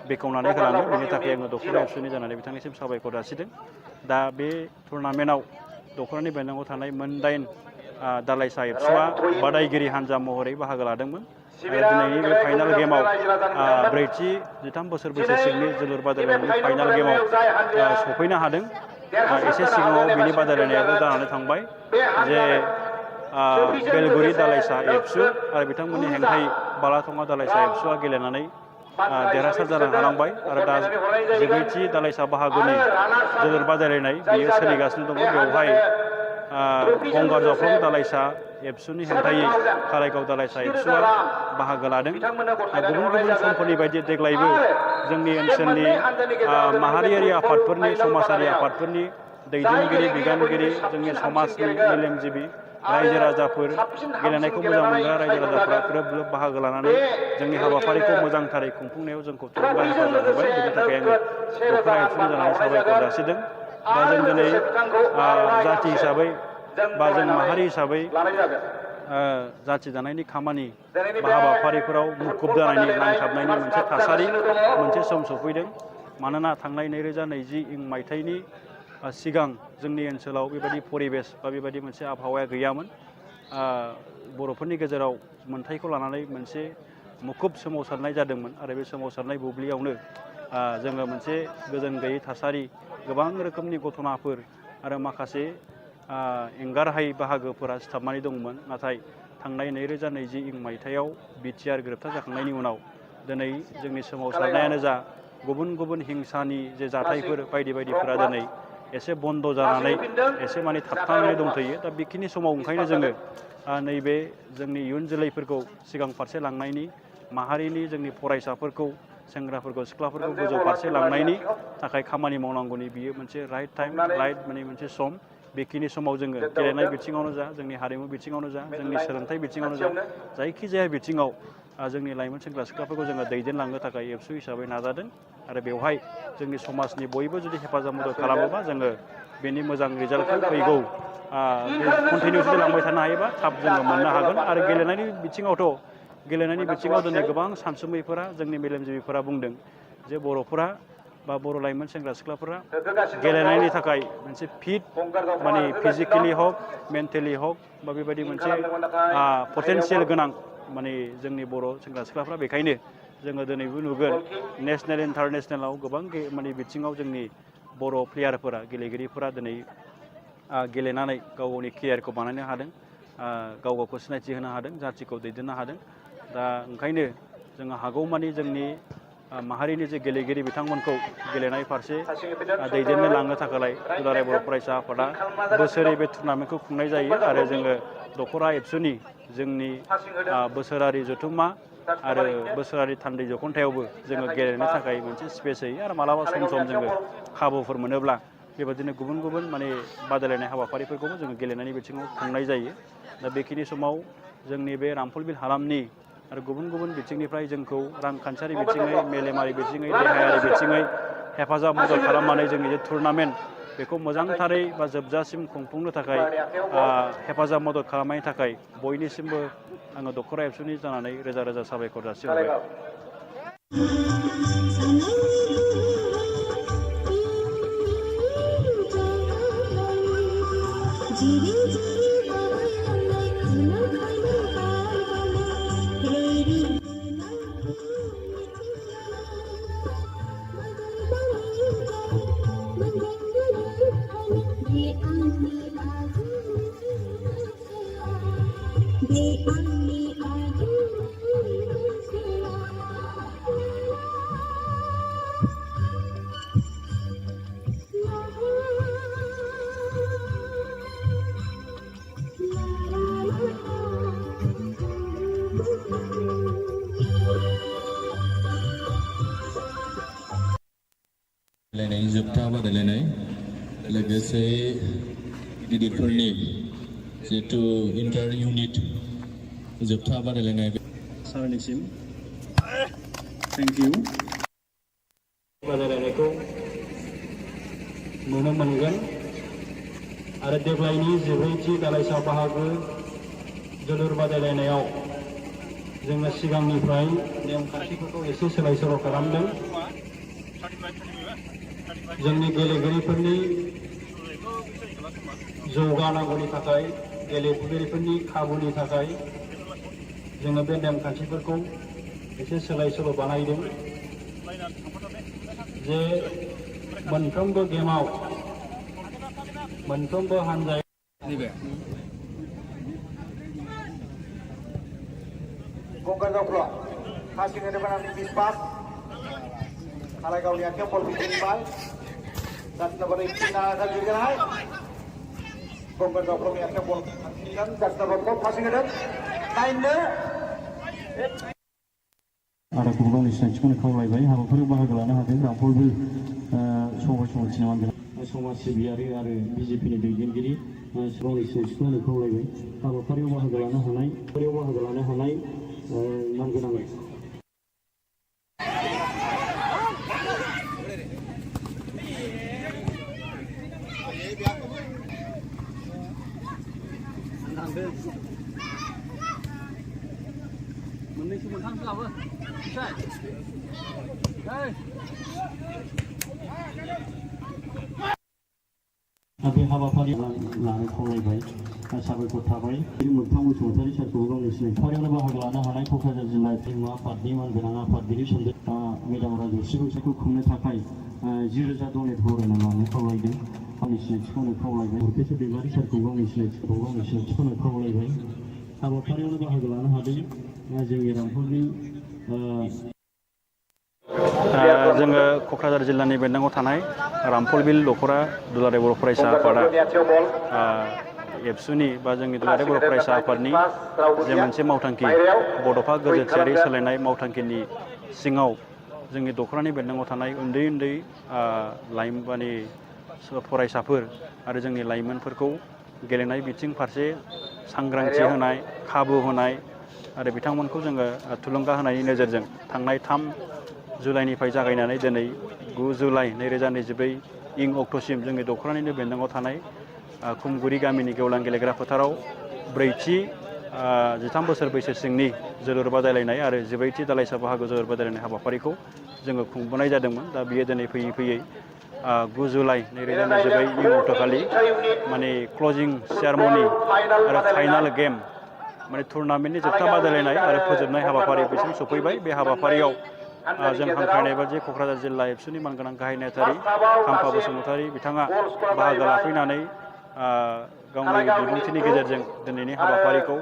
बेखेवनानै होलाङो। बेनि थाखाय आङो दख'रा एबसुनि जानानै बिथांनिसिम साबायखर जासिदों। दा बे टुर्नामेन्टआव दख'रानि बेन्दोङाव थानाय मोन 8 दालाइसा एबसुआ बादायगिरि हान्जा महरै बाहागो लादोंमोन आरो दिनैनि बे फाइनाल गेमाव 4थि 13 बोसोर बैसो सिंनि जोलुर बादायलायनायनि फाइनाल गेमाव सफैनो हादों। एसे सिगाङाव बिनि बादायलायनायाबो जानानै थांबाय जे बेलगुरि दालाइसा एबसु आरो बिथांमोननि हेंथायै बालाथङा दालाइसा एबसुआ गेलेनानै देरहासार जानो हालांबाय आरो दा 14थि दालाइसा बाहागोनि जोलुर बादायलायनाय बियो सोलिगासिनो दङ। बेवहाय गंगार जफ्लं दालाइसा एबसुनि हेंथायै खालायगाव दालाइसा एबसुआ बाहागो लादों। गुबुन गुबुन समफोरनि बायदि देग्लायबो जोंनि ओनसोलनि माहारियारि आफादफोरनि समाजारि आफादफोरनि दैदेनगिरि बिबानगिरि जोंनि समाजनि मेलेमजिबि रायजो राजाफोर गेलेनायखौ मोजां मोनग्रा रायजो राजाफोरा ग्रोब ग्रोब बाहागो लानानै जोंनि हाबाफारिखौ मोजांथारै खुंफुंनायाव जोंखौ थुलुंगा हेफाजाब होबाय। बेनि थाखाय आङो दख'रा एबसुनि जानानै साबायखर जासिदों। दा जों दिनै जाथि हिसाबै बा जों माहारि हिसाबै जाथि दानायनि खामानि बा हाबाफारिफोराव मुखुब जानायनि नांथाबनायनि मोनसे थासारि मोनसे सम सफैदों। मानोना थांनाय 2020 इं मायथाइनि सिगां जोंनि ओनसोलाव बेबायदि परिबेस बा बेबायदि मोनसे आबहावाया गैयामोन। बर'फोरनि गेजेराव मोनथायखौ लानानै मोनसे मुखुब सोमावसारनाय जादोंमोन आरो बे सोमावसारनाय बुब्लियावनो जोङो मोनसे गोजोन गैयै थासारि गोबां रोखोमनि घटनाफोर आरो माखासे एंगारहायै बाहागोफोरा सिथाबनानै दंमोन। नाथाय थांनाय 2020 इं मायथाइयाव बिटिआर ग्रेप्टार जाखांनायनि उनाव दिनै जोंनि सोमावसारनायानो जा गुबुन गुबुन हिंसानि जे जाथायफोर बायदि बायदिफोरा दिनै एसे बन्द' जानानै एसे माने थाबथानानै दंथ'यो। दा बेखिनि समाव ओंखायनो जोङो नैबे जोंनि इयुन जोलैफोरखौ सिगां फारसे लांनायनि माहारिनि जोंनि फरायसाफोरखौ सेंग्राफोरखौ सिख्लाफोरखौ गोजौ फारसे लांनायनि थाखाय खामानि मावनांगौनि बियो मोनसे राइट टाइम राइट माने मोनसे सम। बेखिनि समाव जोङो गेलेनाय बिथिङावनो जा जोंनि हारिमु बिथिङावनो जा जोंनि सोलोंथाइ बिथिङावनो जा जायखिजाया बिथिङाव जोंनि लाइमोन सेंग्रा सिख्लाफोरखौ जोङो दैदेनलांनो थाखाय एबसु हिसाबै नाजादों आरो बेवहाय जोंनि समाजनि बयबो जुदि हेफाजाब मदद खालामोबा जोङो बेनि मोजां रिजाल्टखौ फैगौ कन्टिनिउ जुदि लांबाय थानो हायोबा थाब जोङो मोननो हागोन। आरो गेलेनायनि बिथिङाव दिनै गोबां सानसुमैफोरा जोंनि मेलेमजिबिफोरा बुंदों जे बर'फोरा बा बर' लाइमोन सेंग्रा सिख्लाफोरा गेलेनायनि थाखाय मोनसे फिट माने फिजिकेलि हक मेन्टेलि हक बा बेबायदि मोनसे पटेनसियेल गोनां माने जोंनि बर' सेंग्रा सिख्लाफ्रा। बेखायनो जोङो दिनैबो नुगोन नेसनेल इन्टारनेसनेलाव गोबां माने बिथिङाव जोंनि बर' प्लेयारफोरा गेलेगिरिफोरा दिनै गेलेनानै गाव गावनि केरियारखौ बानायनो हादों, गाव गावखौ सिनायथि होनो हादों, जाथिखौ दैदेननो हादों। दा ओंखायनो जोङो हागौमानि जोंनि माहारिनि जे गेलेगिरि बिथांमोनखौ गेलेनाय फारसे दैदेननो लांनो थाखाय दुलाराय बर' फरायसा आफादा बोसोरै बे टुर्नामेन्टखौ खुंनाय जायो आरो जोङो दख'रा एबसुनि जोंनि बोसोरारि जथुम्मा आरो बोसोरारि थान्दै जखन्थायावबो जोङो गेलेनो थाखाय मोनसे स्पेस होयो आरो मालाबा सम सम जोङो खाबुफोर मोनोब्ला बेबादिनो गुबुन गुबुन माने बादायलायनाय हाबाफारिफोरखौबो जोङो गेलेनायनि बिथिङाव खुंनाय जायो। दा बेखिनि समाव जोंनि बे रामफलबिल हालामनि आरो गुबुन गुबुन बिथिंनिफ्राय जोंखौ रांखान्थियारि बिथिङै, मेलेमारि बिथिङै, देहायारि बिथिङै हेफाजाब मदद खालामनानै जोंनि जे टुर्नामेन्ट बेखौ मोजांथारै बा जोबजासिम खुंफुंनो थाखाय हेफाजाब मदद खालामनायनि थाखाय बयनिसिमबो आङो दख'रा एबसुनि जानानै रोजा रोजा साबायखर जासिहरबाय। जोबथा बादायलायनाय लोगोसे गिदिरफोरनि जिहेतु इन्टार इउनिट जोबथा बादायलायनाय सारनिसिम थेंक इउ। बादायलायनायखौ नुनो मोनगोन आरो देग्लायनि 14थि दालाइसा बाहागो जोलुर बादायलायनायाव जोङो सिगांनिफ्राय नेमखान्थिफोरखौ एसे सोलाय सोल' खालामदों। जोंनि गेलेगिरिफोरनि जौगानांगौनि थाखाय, गेलेगिरिफोरनि खाबुनि थाखाय जोङो बे नेमखान्थिफोरखौ एसे सोलाय सोल' बानायदों जे मोनफ्रोमबो गेमाव मोनफ्रोमबो हान्जाया गंगार दावख्ला passing in the penalty miss pass. Kalaigawi akhirnya ball between ball. Dan nomor 18 akan digerai. Gonggar Daukro akhirnya ball kan dan nomor passing in lainnya. आरो गावनि सिनायथिखौनो खावलायबाय। हाबाफारियाव बाहागो लानो हादों रामफलबिल समाज सिबियारि आरो बिजेपिनि दैदेनगिरि गावनि सिनायथिखौनो खावलायबाय। हाबाफारियाव बाहागो लानो हानाय मानगोनां मोननैसो मोनथामसो लाबो बे हाबाफारि लानो खावलायबाय। साबायखर थाबाय। मोगथां बसुमतारी सारखौ गावनि सिनायथियावनो बाहागो लानो हानाय क'क्राझार जिल्ला हारिमु आफादनि मानगोनां आफादगिरि मेदाम राजश्री बैसागु खुंनो थाखाय 10,000 डनेट बरायना लानो खावलायदों। गावनि सिनायथिखौनो खावलायबाय। हरकेश्वर दैमारि सारखौ गावनि सिनायथिखौनो खावलायबाय। हाबाफारियावनो बाहागो लानो हादों जोंनि रामफलबिल जोङो क'क्राझार जिल्लानि बेन्दोङाव थानाय रामफलबिल दख'रा दुलाराय बर' फरायसा आफादा एबसुनि बा जोंनि दुलाराय बर' फरायसा आफादनि जे मोनसे मावथांखि बड'फा गोजोनथियारि सोलायनाय मावथांखिनि सिङाव जोंनि दख'रानि बेन्दोङाव थानाय उन्दै उन्दै लाइमोन फरायसाफोर आरो जोंनि लाइमोनफोरखौ गेलेनाय बिथिं फारसे सांग्रांथि होनाय, खाबु होनाय आरो बिथांमोनखौ जोङो थुलुंगा होनायनि नोजोरजों थांनाय 3 जुलाइनिफ्राय जागायनानै दिनै 9 जुलाइ 2024 इं अक्ट'सिम जोंनि दख'रानिनो बेन्दोङाव थानाय खुमगुरि गामिनि गेवलां गेलेग्रा फोथाराव 4थि 13 बोसोर बैसो सिंनि जोलुर बादायलायनाय आरो 14थि दालाइसा बाहागो जोलुर बादायलायनाय हाबाफारिखौ जोङो खुंबोनाय जादोंमोन। दा बियो दिनै फैयै फैयै 9 जुलाइ 2024 इं अक्ट'खालि माने क्लजिं सेरेमनि आरो फाइनाल गेम माने टुर्नामेन्टनि जोबथा बादायलायनाय आरो फोजोबनाय हाबाफारि बिसिम सफैबाय। बे हाबाफारियाव जों हांख्रायनाय बायदि क'क्राझार जिल्ला एबसुनि मानगोनां गाहाय नेहाथारि खाम्फा बसुमतारी बिथाङा बाहागो लाफैनानै गावनि बिबुंथिनि गेजेरजों दिनैनि हाबाफारिखौ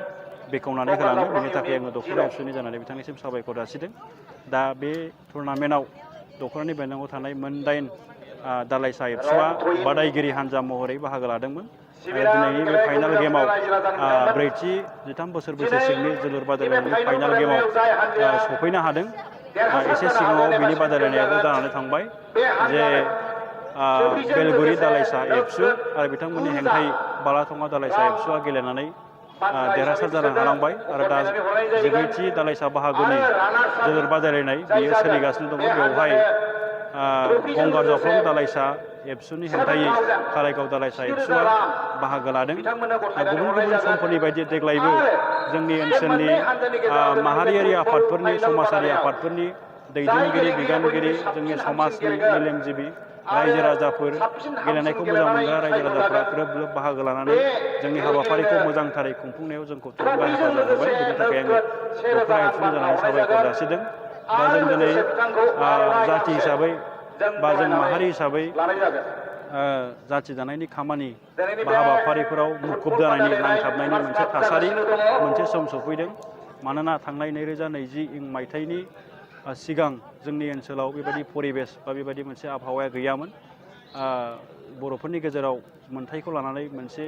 बेखेवनानै होलाङो। बेनि थाखाय आङो दख'रा एबसुनि जानानै बिथांनिसिम साबायखर जासिदों। दा बे टुर्नामेन्टआव दख'रानि बेन्दोङाव थानाय मोन 8 दालाइसा एबसुआ बादायगिरि हान्जा महरै बाहागो लादोंमोन। दिनैनि बे फाइनाल गेमाव ब्रैथि 13 बोसोर बैसोसिमनि जोलुर बादायलायनायनि फाइनाल गेमाव सफैनो हादों। एसे सिगाङाव बिनि बादायलायनायाबो जानानै थांबाय जे बेलगुरि दालाइसा एबसु आरो बिथांमोननि हेंथायै बालाथङा दालाइसा एबसुआ गेलेनानै देरहासार जानो हालांबाय आरो दा जिब्रैथि दालाइसा बाहागोनि जोलुर बादायलायनाय बियो सोलिगासिनो दङ। बेवहाय गंगार जावख्लं दालाइसा एबसुनि हेंथायै कारायगाव दालाइसा एबसुआ बाहागो लादों। गुबुन गुबुन समफोरनि बायदि देग्लायबो जोंनि ओनसोलनि माहारियारि आफादफोरनि समाजारि आफादफोरनि दैदेनगिरि बिबानगिरि जोंनि समाजनि मेलेमजिबि रायजो राजाफोर गेलेनायखौ मोजां मोनग्रा रायजो राजाफ्रा ग्रोब ग्रोब बाहागो लानानै जोंनि हाबाफारिखौ मोजांथारै खुंफुंनायाव जोंखौ थुलुंगा हेफाजाब होबाय। बेनि थाखाय आङो दखरा एबसुनि जानानै साबायखर जासिदों। दा जों दिनै जाथि हिसाबै बा जों माहारि हिसाबै जाथि दानायनि खामानि बा हाबाफारिफोराव मुखुब जानायनि नांथाबनायनि मोनसे थासारि मोनसे सम सफैदों। मानोना थांनाय 2020 मायथाइनि सिगां जोंनि ओनसोलाव बेबायदि परिबेस बा बेबायदि मोनसे आबहावाया गैयामोन। बर'फोरनि गेजेराव मोनथायखौ लानानै मोनसे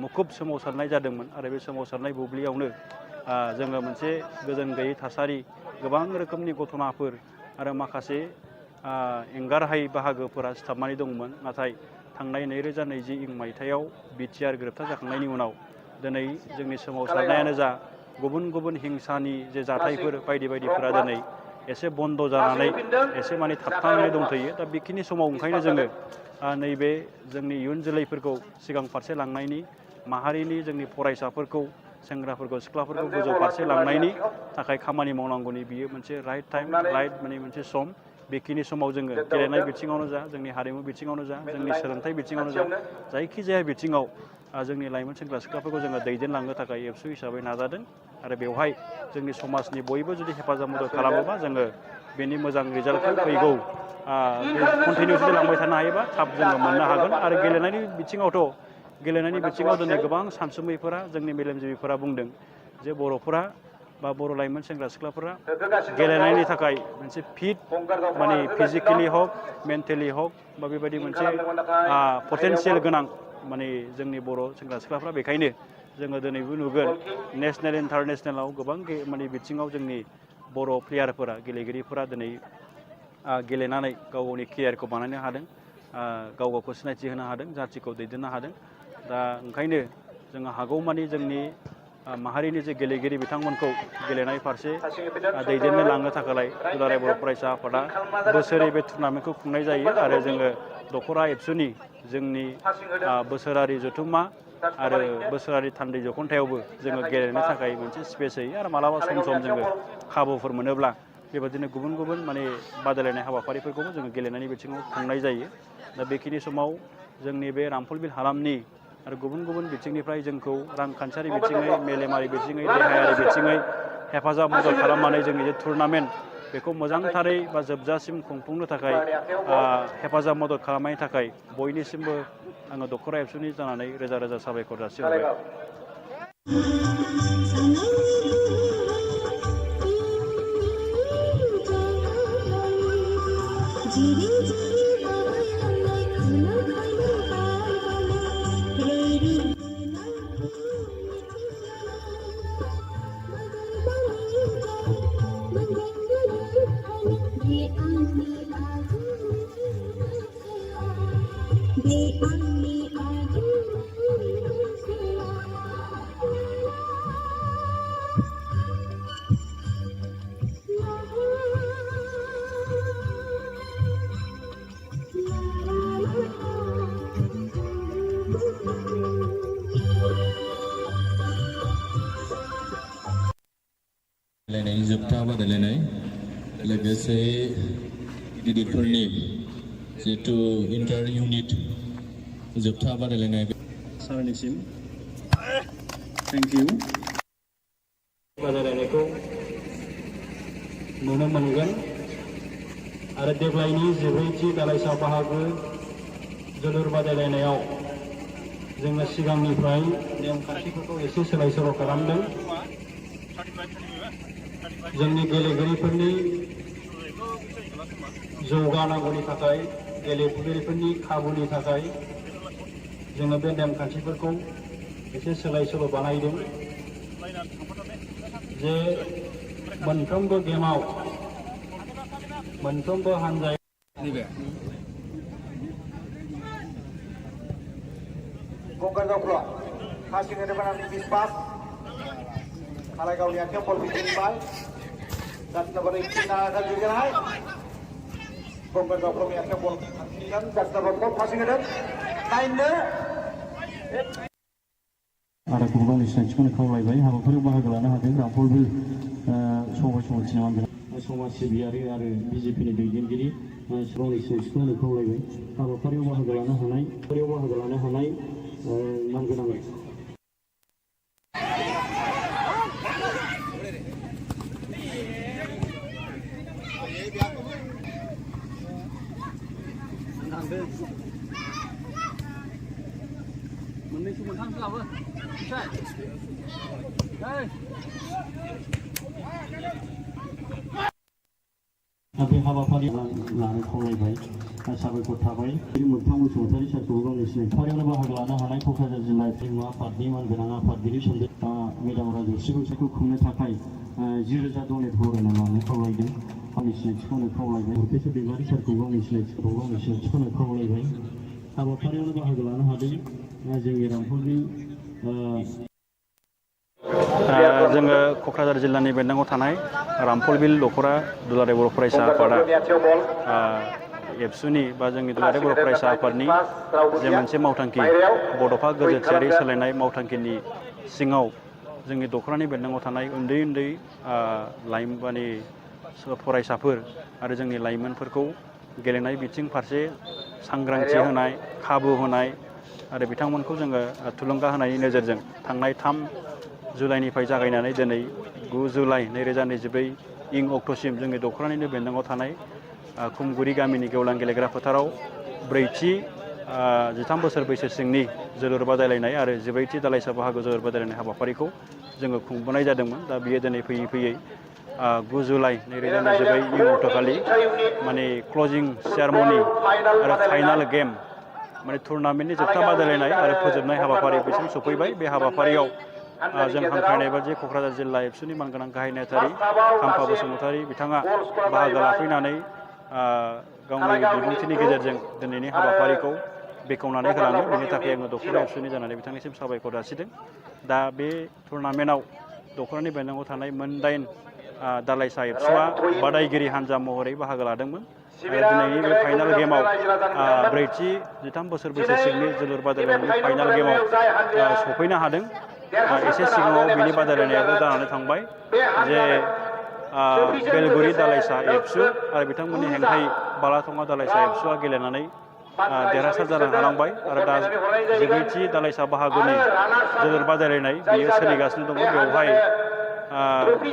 मुखुब सोमावसारनाय जादोंमोन आरो बे सोमावसारनाय बुब्लियावनो जोङो मोनसे गोजोन गैयै थासारि गोबां रोखोमनि घटनाफोर आरो माखासे एंगारहायै बाहागोफोरा सिथाबनानै दंमोन। नाथाय थांनाय 2020 मायथाइयाव बिटिआर गोरोबथा जाखांनायनि उनाव दिनै जोंनि सोमावसारनायानो जा गुबुन गुबुन हिंसानि जे जाथायफोर बायदि बायदिफोरा दिनै एसे बन्द जानानै एसे माने थाबथानानै दंथ'यो। दा बेखिनि समाव ओंखायनो जोङो नैबे जोंनि इयुन जोलैफोरखौ सिगां फारसे लांनायनि माहारिनि जोंनि फरायसाफोरखौ सेंग्राफोरखौ सिख्लाफोरखौ गोजौ फारसे लांनायनि थाखाय खामानि मावनांगौनि बियो मोनसे राइट टाइम राइट माने मोनसे सम। बेखिनि समाव जोङो गेलेनाय बिथिङावनो जा जोंनि हारिमु बिथिङावनो जा जोंनि सोलोंथाइ बिथिङावनो जा जायखिजाया बिथिङाव जोंनि लाइमोन सेंग्रा सिख्लाफोरखौ जोङो दैदेनलांनो थाखाय एबसु हिसाबै नाजादों आरो बेवहाय जोंनि समाजनि बयबो जुदि हेफाजाब मदद खालामोबा जोङो बेनि मोजां रिजाल्टखौ फैगौ कन्टिनिउ जुदि लांबाय थानो हायोबा थाब जोङो मोननो हागोन। आरो गेलेनायनि बिथिङाव दिनै गोबां सानसुमैफोरा जोंनि मेलेमजिबिफोरा बुंदों जे बर'फोरा बा बर' लाइमोन सेंग्रा सिख्लाफोरा गेलेनायनि थाखाय मोनसे फिट माने फिजिकेलि हक मेन्टेलि हक बा बेबायदि मोनसे पटेनसियेल गोनां माने जोंनि बर' सेंग्रा सिख्लाफ्रा। बेखायनो जोङो दिनैबो नुगोन नेसनेल इन्टारनेसनेलाव गोबां माने बिथिङाव जोंनि बर' प्लेयारफोरा गेलेगिरिफोरा दिनै गेलेनानै गाव गावनि केरियारखौ बानायनो हादों, गाव गावखौ सिनायथि होनो हादों, जाथिखौ दैदेननो हादों। दा ओंखायनो जोङो हागौमानि जोंनि माहारिनि जे गेलेगिरि बिथांमोनखौ गेलेनाय फारसे दैदेननो लांनो थाखाय दुलाराय बर' फरायसा आफादा बोसोरै बे टुर्नामेन्टखौ खुंनाय जायो आरो जोङो दखरा एबसुनि जोंनि बोसोरारि जथुम्मा आरो बोसोरारि थान्दै जखन्थायावबो जोङो गेलेनो थाखाय मोनसे स्पेस होयो आरो मालाबा सम सम जोङो खाबुफोर मोनोब्ला बेबादिनो गुबुन गुबुन माने बादायलायनाय हाबाफारिफोरखौबो जोङो गेलेनायनि बिथिङाव खुंनाय जायो। दा बेखिनि समाव जोंनि बे रामफलबिल हालामनि आरो गुबुन गुबुन बिथिंनिफ्राय जोंखौ रांखान्थियारि बिथिङै मेलेमारि बिथिङै देहायारि बिथिङै हेफाजाब मदद खालामनानै जोंनि जे टुर्नामेन्ट बेखौ मोजांथारै बा जोबजासिम खुंफुंनो थाखाय हेफाजाब मदद खालामनायनि थाखाय बयनिसिमबो आङो दखरा एबसुनि जानानै रोजा रोजा साबायखर जासिहरबाय। जोबथा बादायलायनाय लोगोसे गिदिरफोरनि जिहेतु इन्टार इउनिट जोबथा बादायलायनाय सारनिसिम थेंक इउ। बादायलायनायखौ नुनो मोनगोन आरो देग्लायनि जिब्रैथि दालाइसा बाहागो जोलुर बादायलायनायाव जोङो सिगांनिफ्राय नेमखान्थिफोरखौ एसे सोलाय सोल' खालामदों। जोंनि गेलेगिरिफोरनि जौगानांगौनि थाखाय गेलेगिरिफोरनि खाबुनि थाखाय जोङो बे नेमखान्थिफोरखौ एसे सोलाय सोल' बानायदों जे मोनफ्रोमबो गेमाव मोनफ्रोमबो हान्जाया गंगार दावख्ल passing in the penalty miss pass Kalaigawni akhirnya ball between ball dan nomor 18 akan digerai Gonggar Dauklo akhirnya ball dan nomor 4 passing in आरो गावनि सिनायथिखौनो खावलायबाय हाबाफारियाव बाहागो लानो हादों रामफलबिल सबाय समाजनि समाज सिबियारि आरो बिजेपिनि दैदेनगिरि गावनि सिनायथिखौनो खावलायबाय हाबाफारियाव बाहागो लानो हानाय मानगोनां मोननैसो मोनथामसो लाबो बे हाबाफारि लानो खावलायबाय साबायखर थाबाय मोगथां बसुमतारी सारखौबो गावनि सिनायथिफारियावनो बाहागो लानो हानाय क'क्राझार जिल्ला हारिमु आफादनि मानगोनां आफादगिरि सोमदोन मेदाम राजश्री बैसागु खुंनो थाखाय 10,000 डनेट होनो लानो खावलायदों गावनि सिनायथिखौनो खावलायबाय प्रफेसर दैमारि सारखौ गावनि सिनायथिखौनो खावलायबाय हाबाफारियावनो बाहागो लानो हादों जोंनि रामफलबिल जोङो क'क्राझार जिल्लानि बेन्दोङाव थानाय रामफलबिल दख'रा दुलाराय बर' फरायसा आफादा एबसुनि बा जोंनि दुलाराय बर' फरायसा आफादनि जे मोनसे मावथांखि बड'फा गोजोनथियारि सोलायनाय मावथांखिनि सिङाव जोंनि दख'रानि बेन्दोङाव थानाय उन्दै लाइमोन फरायसाफोर आरो जोंनि लाइमोनफोरखौ गेलेनाय बिथिं फारसे सांग्रांथि होनाय खाबु होनाय आरो बिथांमोनखौ जोङो थुलुंगा होनायनि नोजोरजों थांनाय 3 जुलाइनिफ्राय जागायनानै दिनै 9 जुलाइ 2024 इं अक्ट'सिम जोंनि दख'रानिनो बेन्दोङाव थानाय खुमगुरि गामिनि गेवलां गेलेग्रा फोथाराव 4थि 13 बोसोर बैसो सिंनि जोलुर बादायलायनाय आरो 14थि दालाइसा बाहागो जोलुर बादायलायनाय हाबाफारिखौ जोङो खुंबोनाय जादोंमोन। दा बियो दिनै फैयै 9 जुलाइ 2024 इं अक्ट'खालि माने क्लजिं सेरेमनि आरो फाइनाल गेम माने टुर्नामेन्टनि जोबथा बादायलायनाय आरो फोजोबनाय हाबाफारि बिसिम सफैबाय। बे हाबाफारियाव जों हांख्रायनाय बायदि क'क्राझार जिल्ला एबसुनि मानगोनां गाहाय नेहाथारि खाम्फा बसुमतारी बिथाङा बाहागो लाफैनानै गावनि बिबुंथिनि गेजेरजों दिनैनि हाबाफारिखौ बेखेवनानै होलाङो। बेनि थाखाय आङो दख'रा एबसुनि जानानै बिथांनिसिम साबायखर जासिदों। दा बे टुर्नामेन्टआव दख'रानि बेन्दोङाव थानाय मोन 8 दालाइसा एबसुआ बादायगिरि हान्जा महरै बाहागो लादोंमोन आरो दिनैनि बे फाइनाल गेमाव 4थि 13 बोसोर बैसो सिंनि जोलुर बादायलायनायनि फाइनाल गेमाव सफैनो हादों। एसे सिगाङाव बिनि बादायलायनायाबो जानानै थांबाय जे बेलगुरि दालाइसा एबसु आरो बिथांमोननि हेंथायै बालाथङा दालाइसा एबसुआ गेलेनानै देरहासार जानो हालांबाय आरो दा 14थि दालाइसा बाहागोनि जोलुर बादायलायनाय बियो सोलिगासिनो दङ। बेवहाय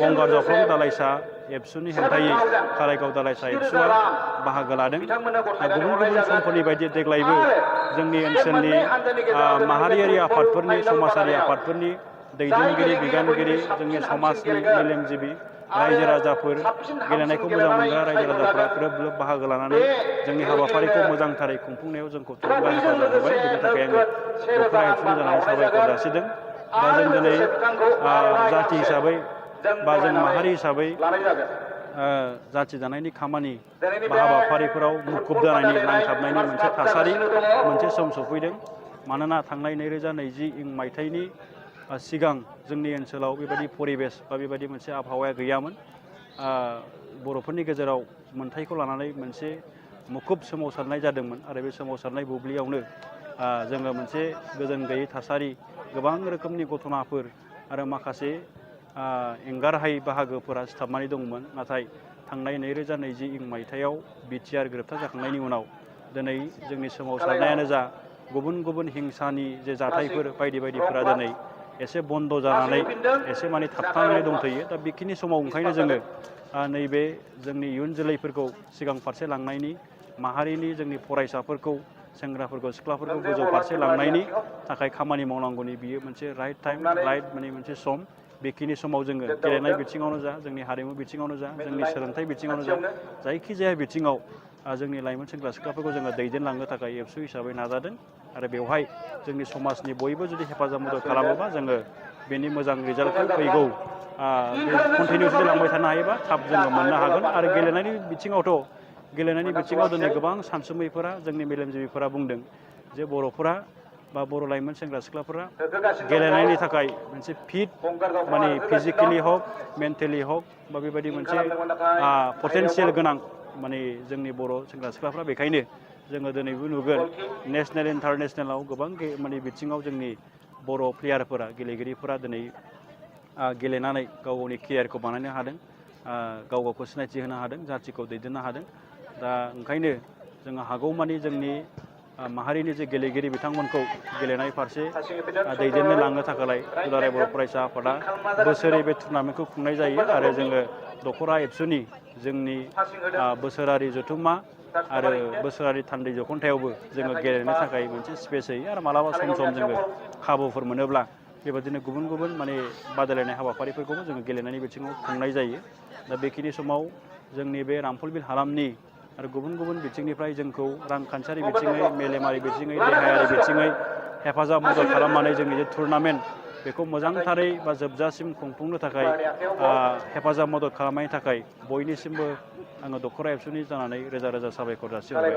गंगार दावख्ल दालाइसा एबसुनि हेंथायै कालाइगाव दालाइसा एबसुआ बाहागो लादों। गुबुन समफोरनि बायदि देग्लायबो जोंनि ओनसोलनि माहारियारि आफादफोरनि समाजारि आफादफोरनि दैदेनगिरि बिबानगिरि जोंनि समाजनि मेलेमजिबि रायजो राजाफोर गेलेनायखौ मोजां मोनग्रा रायजो राजाफोरा ग्रोब बाहागो लानानै जोंनि हाबाफारिखौ मोजांथारै खुंफुंनायाव जोंखौ थुलुंगा हेफाजाब होबाय। बेनि थाखाय आङो दख'रा एबसुनि जानानै साबायखर जासिदों। दा जों दिनै जाथि हिसाबै बा जों माहारि हिसाबै जाथि दानायनि खामानि बा हाबाफारिफोराव मुखुब जानायनि नांथाबनायनि मोनसे थासारि मोनसे सम सफैदों। मानोना थांनाय 2020 इं मायथाइनि सिगां जोंनि ओनसोलाव बेबायदि परिबेस बा बेबायदि मोनसे आबहावाया गैयामोन। बर'फोरनि गेजेराव मोनथायखौ लानानै मोनसे मुखुब सोमावसारनाय जादोंमोन आरो बे सोमावसारनाय बुब्लियावनो जोङो मोनसे गोजोन गैयै थासारि गोबां रोखोमनि घटनाफोर आरो माखासे एंगारहायै बाहागोफोरा सिथाबनानै दंमोन। नाथाय थांनाय 2020 इं मायथाइयाव बिटिआर ग्रेप्टार जाखांनायनि उनाव दिनै जोंनि सोमावसारनायानो जा गुबुन हिंसानि जे जाथायफोर बायदिफोरा दिनै एसे बन्द' जानानै एसे माने थाबथानानै दंथ'यो। दा बेखिनि समाव ओंखायनो जोङो नैबे जोंनि इयुन जोलैफोरखौ सिगां फारसे लांनायनि माहारिनि जोंनि फरायसाफोरखौ सेंग्राफोरखौ सिख्लाफोरखौ गोजौ फारसे लांनायनि थाखाय खामानि मावनांगौनि बियो मोनसे राइट टाइम राइट माने मोनसे सम। बेखिनि समाव जोङो गेलेनाय बिथिङावनो जा जोंनि हारिमु बिथिङावनो जा जोंनि सोलोंथाइ बिथिङावनो जा जायखिजाया बिथिङाव जोंनि लाइमोन सेंग्रा सिख्लाफोरखौ जोङो दैदेनलांनो थाखाय एबसु हिसाबै नाजादों आरो बेवहाय जोंनि समाजनि बयबो जुदि हेफाजाब मदद खालामोबा जोङो बेनि मोजां रिजाल्टखौ फैगौ कन्टिनिउ जुदि लांबाय थानो हायोबा थाब जोङो मोननो हागोन आरो गेलेनायनि बिथिङाव दिनै गोबां सानसुमैफोरा जोंनि मेलेमजिबिफोरा बुंदों जे बर'फोरा बा बर' लाइमोन सेंग्रा सिख्लाफोरा गेलेनायनि थाखाय मोनसे फिट माने फिजिकेलि हक मेन्टेलि हक बा बेबायदि मोनसे पटेनसियेल गोनां माने जोंनि बर' सेंग्रा सिख्लाफ्रा बेखायनो जोङो दिनैबो नुगोन नेसनेल इन्टारनेसनेलाव गोबां माने बिथिङाव जोंनि बर' प्लेयारफोरा गेलेगिरिफोरा दिनै गेलेनानै गाव गावनि केरियारखौ बानायनो हादों गाव गावखौ सिनायथि होनो हादों जाथिखौ दैदेननो हादों दा ओंखायनो जोङो हागौमानि जोंनि माहारिनि जे गेलेगिरि बिथांमोनखौ गेलेनाय फारसे दैदेननो लांनो थाखाय दुलाराय बर' फरायसा आफादा बोसोरै बे टुर्नामेन्टखौ खुंनाय जायो आरो जोङो दख'रा एबसुनि जोंनि बोसोरारि जथुम्मा आरो बोसोरारि थान्दै जखन्थायावबो जोङो गेलेनो थाखाय मोनसे स्पेस होयो आरो मालाबा सम जोङो खाबुफोर मोनोब्ला बेबादिनो गुबुन गुबुन माने बादायलायनाय हाबाफारिफोरखौबो जोङो गेलेनायनि बिथिङाव खुंनाय जायो दा बेखिनि समाव जोंनि बे रामफलबिल हालामनि आरो गुबुन गुबुन बिथिंनिफ्राय जोंखौ रांखान्थियारि बिथिङै मेलेमारि बिथिङै देहायारि बिथिङै हेफाजाब मदद खालामनानै जोंनि जे टुर्नामेन्ट बेखौ मोजांथारै बा जोबजासिम खुंफुंनो थाखाय हेफाजाब मदद खालामनायनि थाखाय बयनिसिमबो आङो दख'रा एबसुनि जानानै रोजा रोजा साबायखर जासिहरबाय।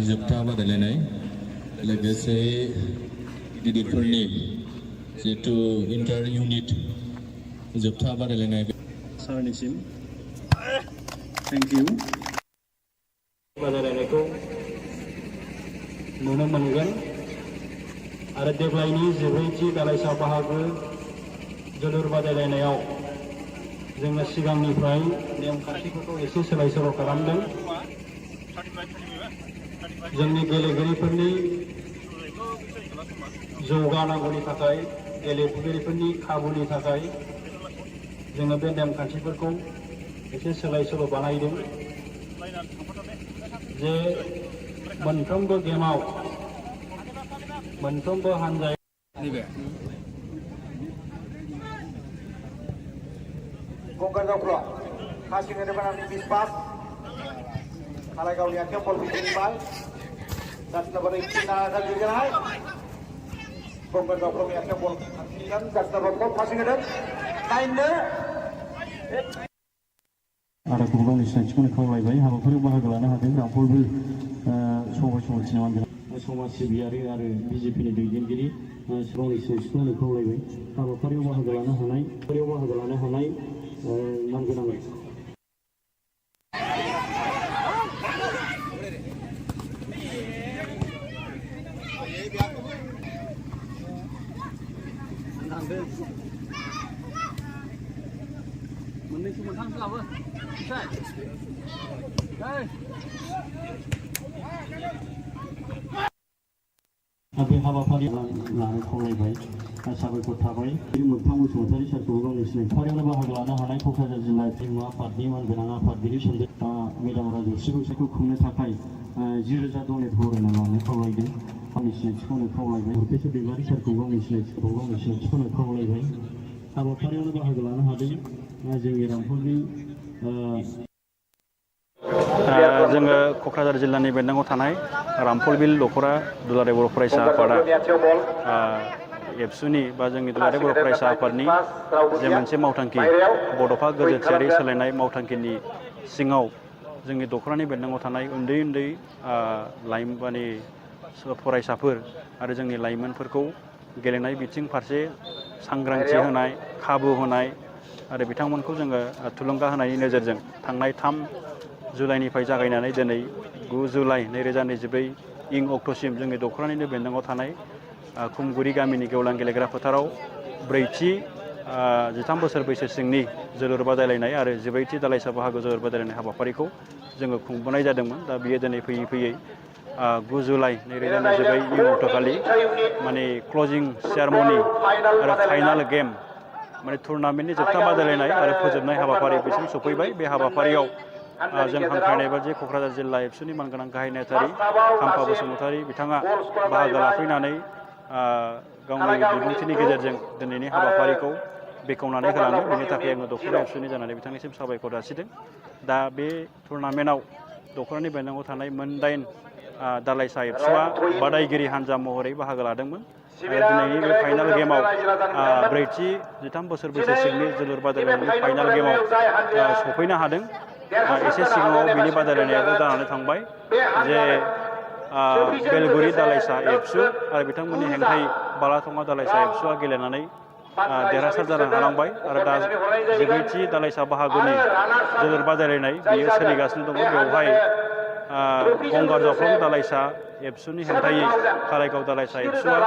जोबथा बादायलायनाय लोगोसे गिदिरफोरनि जिहेतु इन्टार इउनिट जोबथा बादायलायनाय सारनिसिम थेंक इउ बादायलायनायखौ नुनो मोनगोन आरो देग्लायनि 14थि दालाइसा बाहागो जोलुर बादायलायनायाव जोङो सिगांनिफ्राय नेमखान्थिफोरखौ एसे सोलाय सोल' खालामदों जोंनि गेलेगिरिफोरनि जौगानांगौनि थाखाय गेलेगिरिफोरनि खाबुनि थाखाय जोङो बे नेमखान्थिफोरखौ एसे सोलाय सोल' बानायदों जे मोनफ्रोमबो गेमाव मोनफ्रोमबो हान्जाया गंगार दावख्ला passing dari mana bis pas Kalaigaunia Kempol bikin bal dan nomor 18 akan digerai Gonggar Daukla Kempol kan dan nomor passing ada lainnya आरो गुबुन सिनायथिखौनो खावलायबाय हाबाफारियाव बाहागो लानो हादों रामफलबिल समाज सिबियारि आरो बिजेपिनि दैदेनगिरि गावनि सिनायथिखौनो खावलायबाय हाबाफारियाव बाहागो लानो हानाय नांगोनां मोननैसो मोनथामसो लाबो बे हाबाफारि लानो खावलायबाय साबायखर थाबाय मोगथां बसुमतारी सारखौ गावनि सिनायथियावनो बाहागो लानो हानाय क'क्राझार जिल्ला हारिमु आफादनि मानगोनां आफादगिरि सोमदोन मेदाम राजश्री बैसागु खुंनो थाखाय 10,000 डनेट होनो लानो खावलायदों गावनि सिनायथिखौनो खावलायबाय हरकेश्वर दैमारि सारखौ गावनि सिनायथिखौनो खावलायबाय हाबाफारियावनो बाहागो लानो हादों जोंनि रामफलबिल जोङो क'क्राझार जिल्लानि बेन्दोङाव थानाय रामफलबिल दख'रा दुलाराय बर' फरायसा आफादा एबसुनि बा जोंनि दुलाराय बर' फरायसा आफादनि जे मोनसे मावथांखि बड'फा गोजोनथियारि सोलायनाय मावथांखिनि सिङाव जोंनि दख'रानि बेन्दोङाव थानाय उन्दै उन्दै लाइमोन फरायसाफोर आरो जोंनि लाइमोनफोरखौ गेलेनाय बिथिं फारसे सांग्रांथि होनाय खाबु होनाय आरो बिथांमोनखौ जोङो थुलुंगा होनायनि नोजोरजों थांनाय 3 जुलाइनिफ्राय जागायनानै दिनै 9 जुलाइ 2024 इं अक्ट'सिम जोंनि दख'रानिनो बेन्दोङाव थानाय खुमगुरि गामिनि गेवलां गेलेग्रा फोथाराव 4थि 13 बोसोर बैसो सिंनि जोलुर बादायलायनाय आरो 14थि दालाइसा बाहागो जोलुर बादायलायनाय हाबाफारिखौ जोङो खुंबोनाय जादोंमोन। दा बियो दिनै फैयै फैयै 9 जुलाइ 2024 इं अक्ट'खालि माने क्लजिं सेरेमनि आरो फाइनाल गेम माने टुर्नामेन्टनि जोबथा बादायलायनाय आरो फोजोबनाय हाबाफारि बिसिम सफैबाय। बे हाबाफारियाव जों हांख्रायनाय बायदि क'क्राझार जिल्ला एबसुनि मानगोनां गाहाय नेहाथारि खाम्फा बसुमतारी बिथाङा बाहागो लाफैनानै गावनि बिबुंथिनि गेजेरजों दिनैनि हाबाफारिखौ बेखेवनानै होलाङो। बेनि थाखाय आङो दख'रा एबसुनि जानानै बिथांनिसिम साबायखर जासिदों। दा बे टुर्नामेन्टआव दख'रानि बेन्दोङाव थानाय मोन 8 दालाइसा एबसुआ बादायगिरि हान्जा महरै बाहागो लादोंमोन। आरो दिनैनि बे फाइनाल गेमाव 4थि 13 बोसोर बैसो सिंनि जोलुर बादायलायनायनि फाइनाल गेमाव सफैनो हादों। एसे सिगाङाव बिनि बादायलायनायाबो जानानै थांबाय जे बेलगुरि दालाइसा एबसु आरो बिथांमोननि हेंथायै बालाथङा दालाइसा एबसुआ गेलेनानै देरहासार जानो हालांबाय। आरो दा 14थि दालाइसा बाहागोनि जोलुर बादायलायनाय बियो सोलिगासिनो दङ। बेवहाय गंगार जावख्लं दालाइसा एबसुनि हेंथायै कारायगाव दालाइसा एबसुआ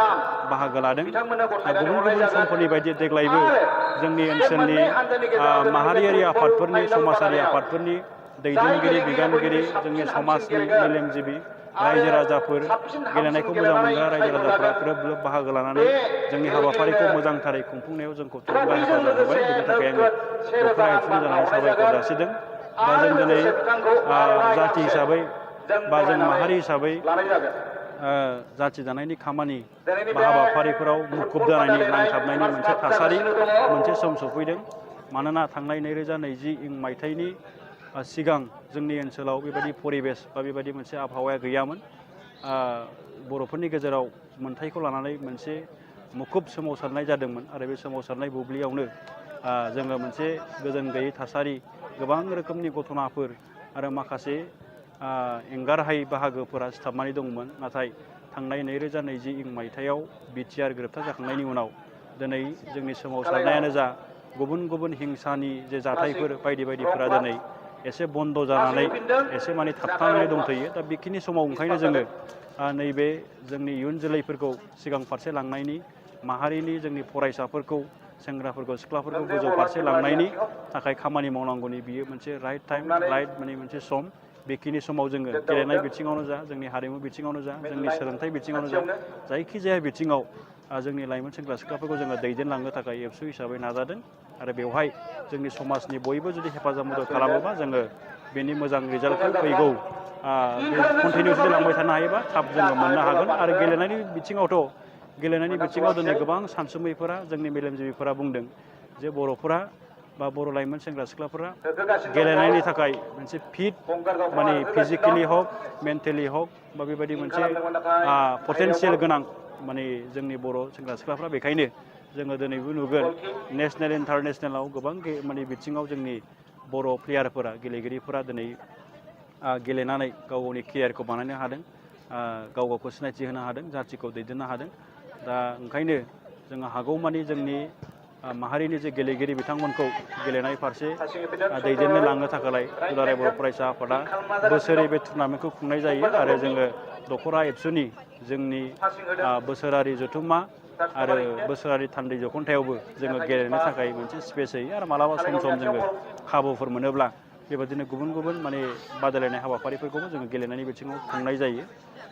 बाहागो लादों। गुबुन गुबुन समफोरनि बायदि देग्लायबो जोंनि ओनसोलनि माहारियारि आफादफोरनि समाजारि आफादफोरनि दैदेनगिरि बिबानगिरि जोंनि समाजनि मेलेमजिबि रायजो राजाफोर गेलेनायखौ मोजां मोनग्रा रायजो राजाफ्रा ग्रोब ग्रोब बाहागो लानानै जोंनि हाबाफारिखौ मोजांथारै खुंफुंनायाव जोंखौ थुलुंगा हेफाजाब होबाय। बेनि थाखाय आङो दख'रा एबसुनि जानानै साबायखर जासिदों। दा जों दिनै जाथि हिसाबै बा जों माहारि हिसाबै जाथि दानायनि खामानि बा हाबाफारिफोराव मुखुब जानायनि नांथाबनायनि मोनसे थासारि मोनसे सम सफैदों। मानोना थांनाय 2020 इं मायथाइनि सिगां जोंनि ओनसोलाव बेबायदि परिबेस बा बेबायदि मोनसे आबहावाया गैयामोन। बर'फोरनि गेजेराव मोनथायखौ लानानै मोनसे मुखुब सोमावसारनाय जादोंमोन आरो बे सोमावसारनाय बुब्लियावनो जोङो मोनसे गोजोन गैयै थासारि गोबां रोखोमनि घटनाफोर आरो माखासे एंगारहायै बाहागोफोरा सिथाबनानै दंमोन। नाथाय थांनाय 2020 इं मायथाइयाव बिटिआर गोरोबथा जाखांनायनि उनाव दिनै जोंनि सोमावसारनायानो जा गुबुन गुबुन हिंसानि जे जाथायफोर बायदि बायदिफोरा दिनै एसे बन्द' जानानै एसे माने थाबथानानै दंथ'यो। दा बेखिनि समाव ओंखायनो जोङो नैबे जोंनि इयुन जोलैफोरखौ सिगां फारसे लांनायनि माहारिनि जोंनि फरायसाफोरखौ सेंग्राफोरखौ सिख्लाफोरखौ गोजौ फारसे लांनायनि थाखाय खामानि मावनांगौनि बियो मोनसे राइट टाइम राइट माने मोनसे सम। बेखिनि समाव जोङो गेलेनाय बिथिङावनो जा जोंनि हारिमु बिथिङावनो जा जोंनि सोलोंथाइ बिथिङावनो जा जायखिजाया बिथिङाव जोंनि लाइमोन सेंग्रा सिख्लाफोरखौ जोङो दैदेनलांनो थाखाय एबसु हिसाबै नाजादों। आरो बेवहाय जोंनि समाजनि बयबो जुदि हेफाजाब मदद खालामोबा जोङो बेनि मोजां रिजाल्टखौ फैगौ कन्टिनिउ जुदि लांबाय थानो हायोबा थाब जोङो मोननो हागोन। आरो गेलेनायनि बिथिङाव दिनै गोबां सानसुमैफोरा जोंनि मेलेमजिबिफोरा बुंदों जे बर'फोरा बा बर' लाइमोन सेंग्रा सिख्लाफोरा गेलेनायनि थाखाय मोनसे फिट माने फिजिकेलि हक मेन्टेलि हक बा बेबायदि मोनसे पटेनसियेल गोनां माने जोंनि बर' सेंग्रा सिख्लाफ्रा। बेखायनो जोङो दिनैबो नुगोन नेसनेल इन्टारनेसनेलाव गोबां माने बिथिङाव जोंनि बर' प्लेयारफोरा गेलेगिरिफोरा दिनै गेलेनानै गाव गावनि केरियारखौ बानायनो हादों, गाव गावखौ सिनायथि होनो हादों, जाथिखौ दैदेननो हादों। दा ओंखायनो जोङो हागौमानि जोंनि माहारिनि जे गेलेगिरि बिथांमोनखौ गेलेनाय फारसे दैदेननो लांनो थाखाय दुलाराय बर' फरायसा आफादा बोसोरै बे टुर्नामेन्टखौ खुंनाय जायो। आरो जोङो दख'रा एबसुनि जोंनि बोसोरारि जथुम्मा आरो बोसोरारि थान्दै जखन्थायावबो जोङो गेलेनो थाखाय मोनसे स्पेस होयो। आरो मालाबा सम सम जोङो खाबुफोर मोनोब्ला बेबायदिनो गुबुन गुबुन माने बादायलायनाय हाबाफारिफोरखौबो जोङो गेलेनायनि बिथिङाव खुंनाय जायो।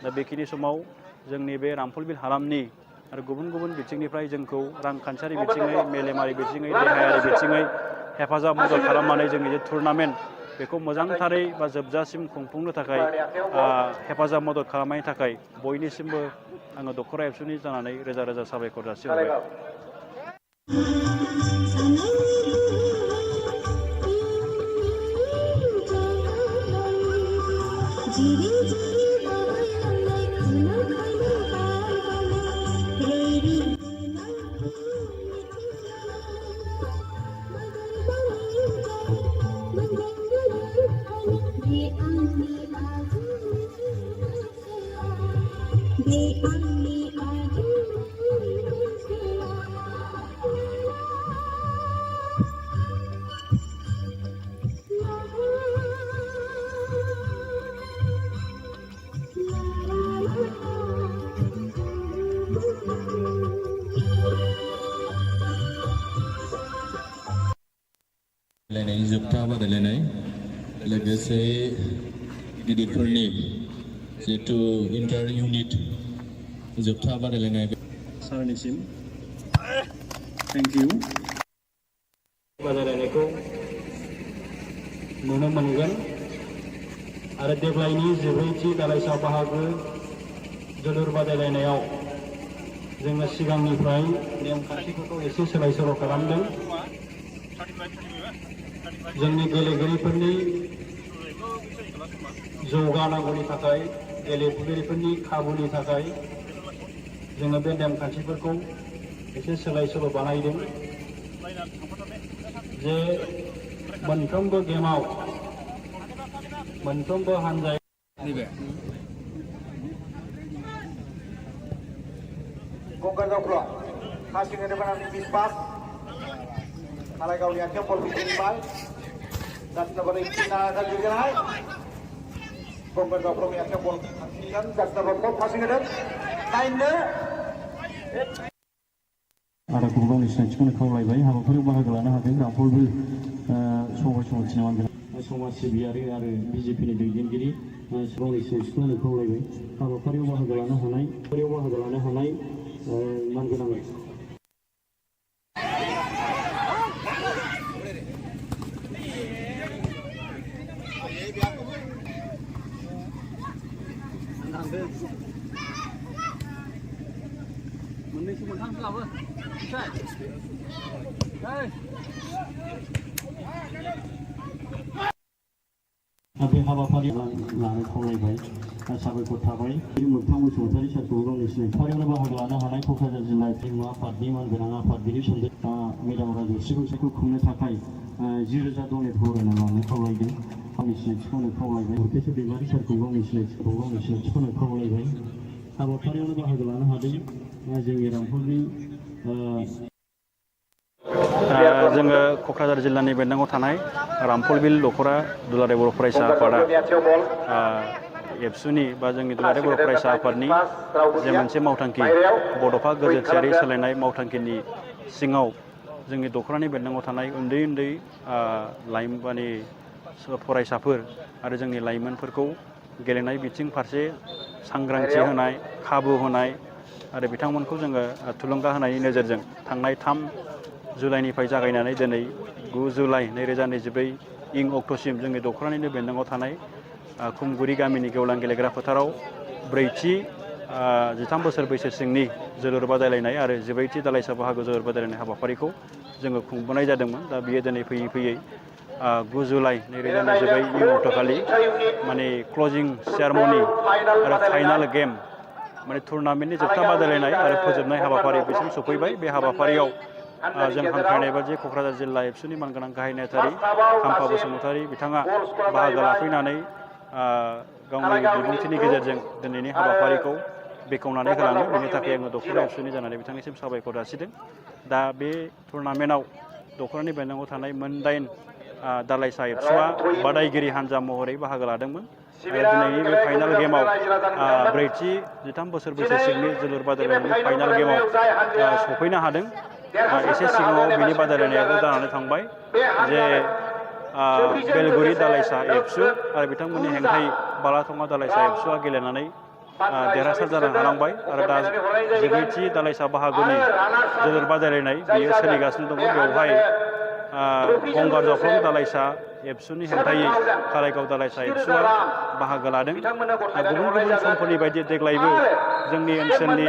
दा बेखिनि समाव जोंनि बे रामफलबिल हालामनि आरो गुबुन गुबुन बिथिंनिफ्राय जोंखौ रांखान्थियारि बिथिङै मेलेमारि बिथिङै देहायारि बिथिङै हेफाजाब मदद खालामनानै जोंनि जे टुर्नामेन्ट बेखौ मोजांथारै बा जोबजासिम खुंफुंनो थाखाय हेफाजाब मदद खालामनायनि थाखाय बयनिसिमबो आङो दख'रा एबसुनि जानानै रोजा रोजा साबायखर जासिहरबाय। जोबथा बादायलायनाय लोगोसे गिदिरफोरनि जिहेतु इन्टार इउनिट जोबथा बादायलायनाय सारनिसिम थेंक इउ बादायलायनायखौ नुनो मोनगोन आरो देग्लायनि 14थि दालाइसा बाहागो जोलुर बादायलायनायाव जोङो सिगांनिफ्राय नेमखान्थिफोरखौ एसे सोलाय सोल' खालामदों जोंनि गेलेगिरिफोरनि जौगानांगौनि थाखाय गेलेगिरिफोरनि खाबुनि थाखाय जोङो बे नेमखान्थिफोरखौ एसे सोलाय सोल' बानायदों जे मोनफ्रोमबो गेमाव मोनफ्रोमबो हान्जाया गंगार जावख्ल' passing in the banana miss pass Kalaigauनि आखायाव बल फैबाय जार्सि नाम्बार 18 नागार जुरिजेननाय गंगार जावख्ल'नि आखायाव बल थांसिगोन जार्सि नाम्बार 4 passing होदों नायनो आरो गावनि सिनायथिखौनो खावलायबाय हाबाफारियाव बाहागो लानो हादों रामफलबिल समाज सिबियारि आरो बिजेपिनि दैदेनगिरि गावनि सिनायथिखौनो खावलायबाय हाबाफारियाव बाहागो लानो हानाय मानगोनां मोननैसो मोनथामसो लाबो बे हाबाफारि लानो खावलायबाय साबायखर थाबाय मोगथां बसुमतारी सारखौ गावनि सिनायथियावनो बाहागो लानो हानाय क'क्राझार जिल्ला हारिमु आफादनि मानगोनां आफादगिरि सन्देह मेदाम राजश्रीखौ खुंनो थाखाय 10,000 डनेट होनो लानो खावलायदों गावनि सिनायथिखौनो खावलायबाय हुतेश्वर दैमारि सारखौ गावनि सिनायथिखौनो खावलायबाय हाबाफारियावनो बाहागो लानो हादों जोंनि रामफलनि जोङो क'क्राझार जिल्लानि बेन्दोङाव थानाय रामफलबिल दख'रा दुलाराय बर' फरायसा आफादा एबसुनि बा जोंनि दुलाराय बर' फरायसा आफादनि जे मोनसे मावथांखि बड'फा गोजोनथियारि सोलायनाय मावथांखिनि सिङाव जोंनि दख'रानि बेन्दोङाव थानाय उन्दै लाइमोन फरायसाफोर आरो जोंनि लाइमोनफोरखौ गेलेनाय बिथिं फारसे सांग्रांथि होनाय खाबु होनाय आरो बिथांमोनखौ जोङो थुलुंगा होनायनि नोजोरजों थांनाय 3 जुलाइनिफ्राय जागायनानै दिनै 9 जुलाइ 2024 अक्ट'सिम जोंनि दख'रानिनो बेन्दोङाव थानाय खुमगुरि गामिनि गेवलां गेलेग्रा फोथाराव 4थि 13 बोसोर बैसो सिंनि जोलुर बादायलायनाय आरो 14थि दालाइसा बाहागो जोलुर बादायलायनाय हाबाफारिखौ जोङो खुंबोनाय जादोंमोन दा बियो दिनै फैयै 9 जुलाइ 2024 अक्ट'खालि माने क्लजिं सेरेमनि आरो फाइनाल गेम माने टुर्नामेन्टनि जोबथा बादायलायनाय आरो फोजोबनाय हाबाफारि बिसिम सफैबाय बे हाबाफारियाव जों हांख्रायनाय बायदि क'क्राझार जिल्ला एबसुनि मानगोनां गाहाय नेहाथारि खाम्फा बसुमतारी बिथाङा बाहागो लाफैनानै गावनि बिबुंथिनि गेजेरजों दिनैनि हाबाफारिखौ बेखेवनानै होलाङो बेनि थाखाय आङो दख'रा एबसुनि जानानै बिथांनिसिम साबायखर जासिदों दा बे टुर्नामेन्टआव दख'रानि बेन्दोङाव थानाय 8 दालाइसा एबसुआ बादायगिरि हान्जा महरै बाहागो लादोंमोन आरो दिनैनि बे फाइनाल गेमाव 4थि 13 बोसोर बैसो सिंनि जोलुर बादायलायनायनि फाइनाल गेमाव सफैनो हादों एसे सिगाङाव बिनि बादायलायनायाबो जानानै थांबाय जे बेलगुरि दालाइसा एबसु आरो बिथांमोननि हेंथायै बालाथङा दालाइसा एबसुआ गेलेनानै देरहासार जानो हानांबाय आरो दा 14थि दालाइसा बाहागोनि जोलुर बादायलायनाय बियो सोलिगासिनो दङ बेवहाय गंगार जावख्लं दालाइसा एबसुनि हेंथायै कालाइगाव दालाइसा एबसुआ बाहागो लादों गुबुन समफोरनि बायदि देग्लायबो जोंनि ओनसोलनि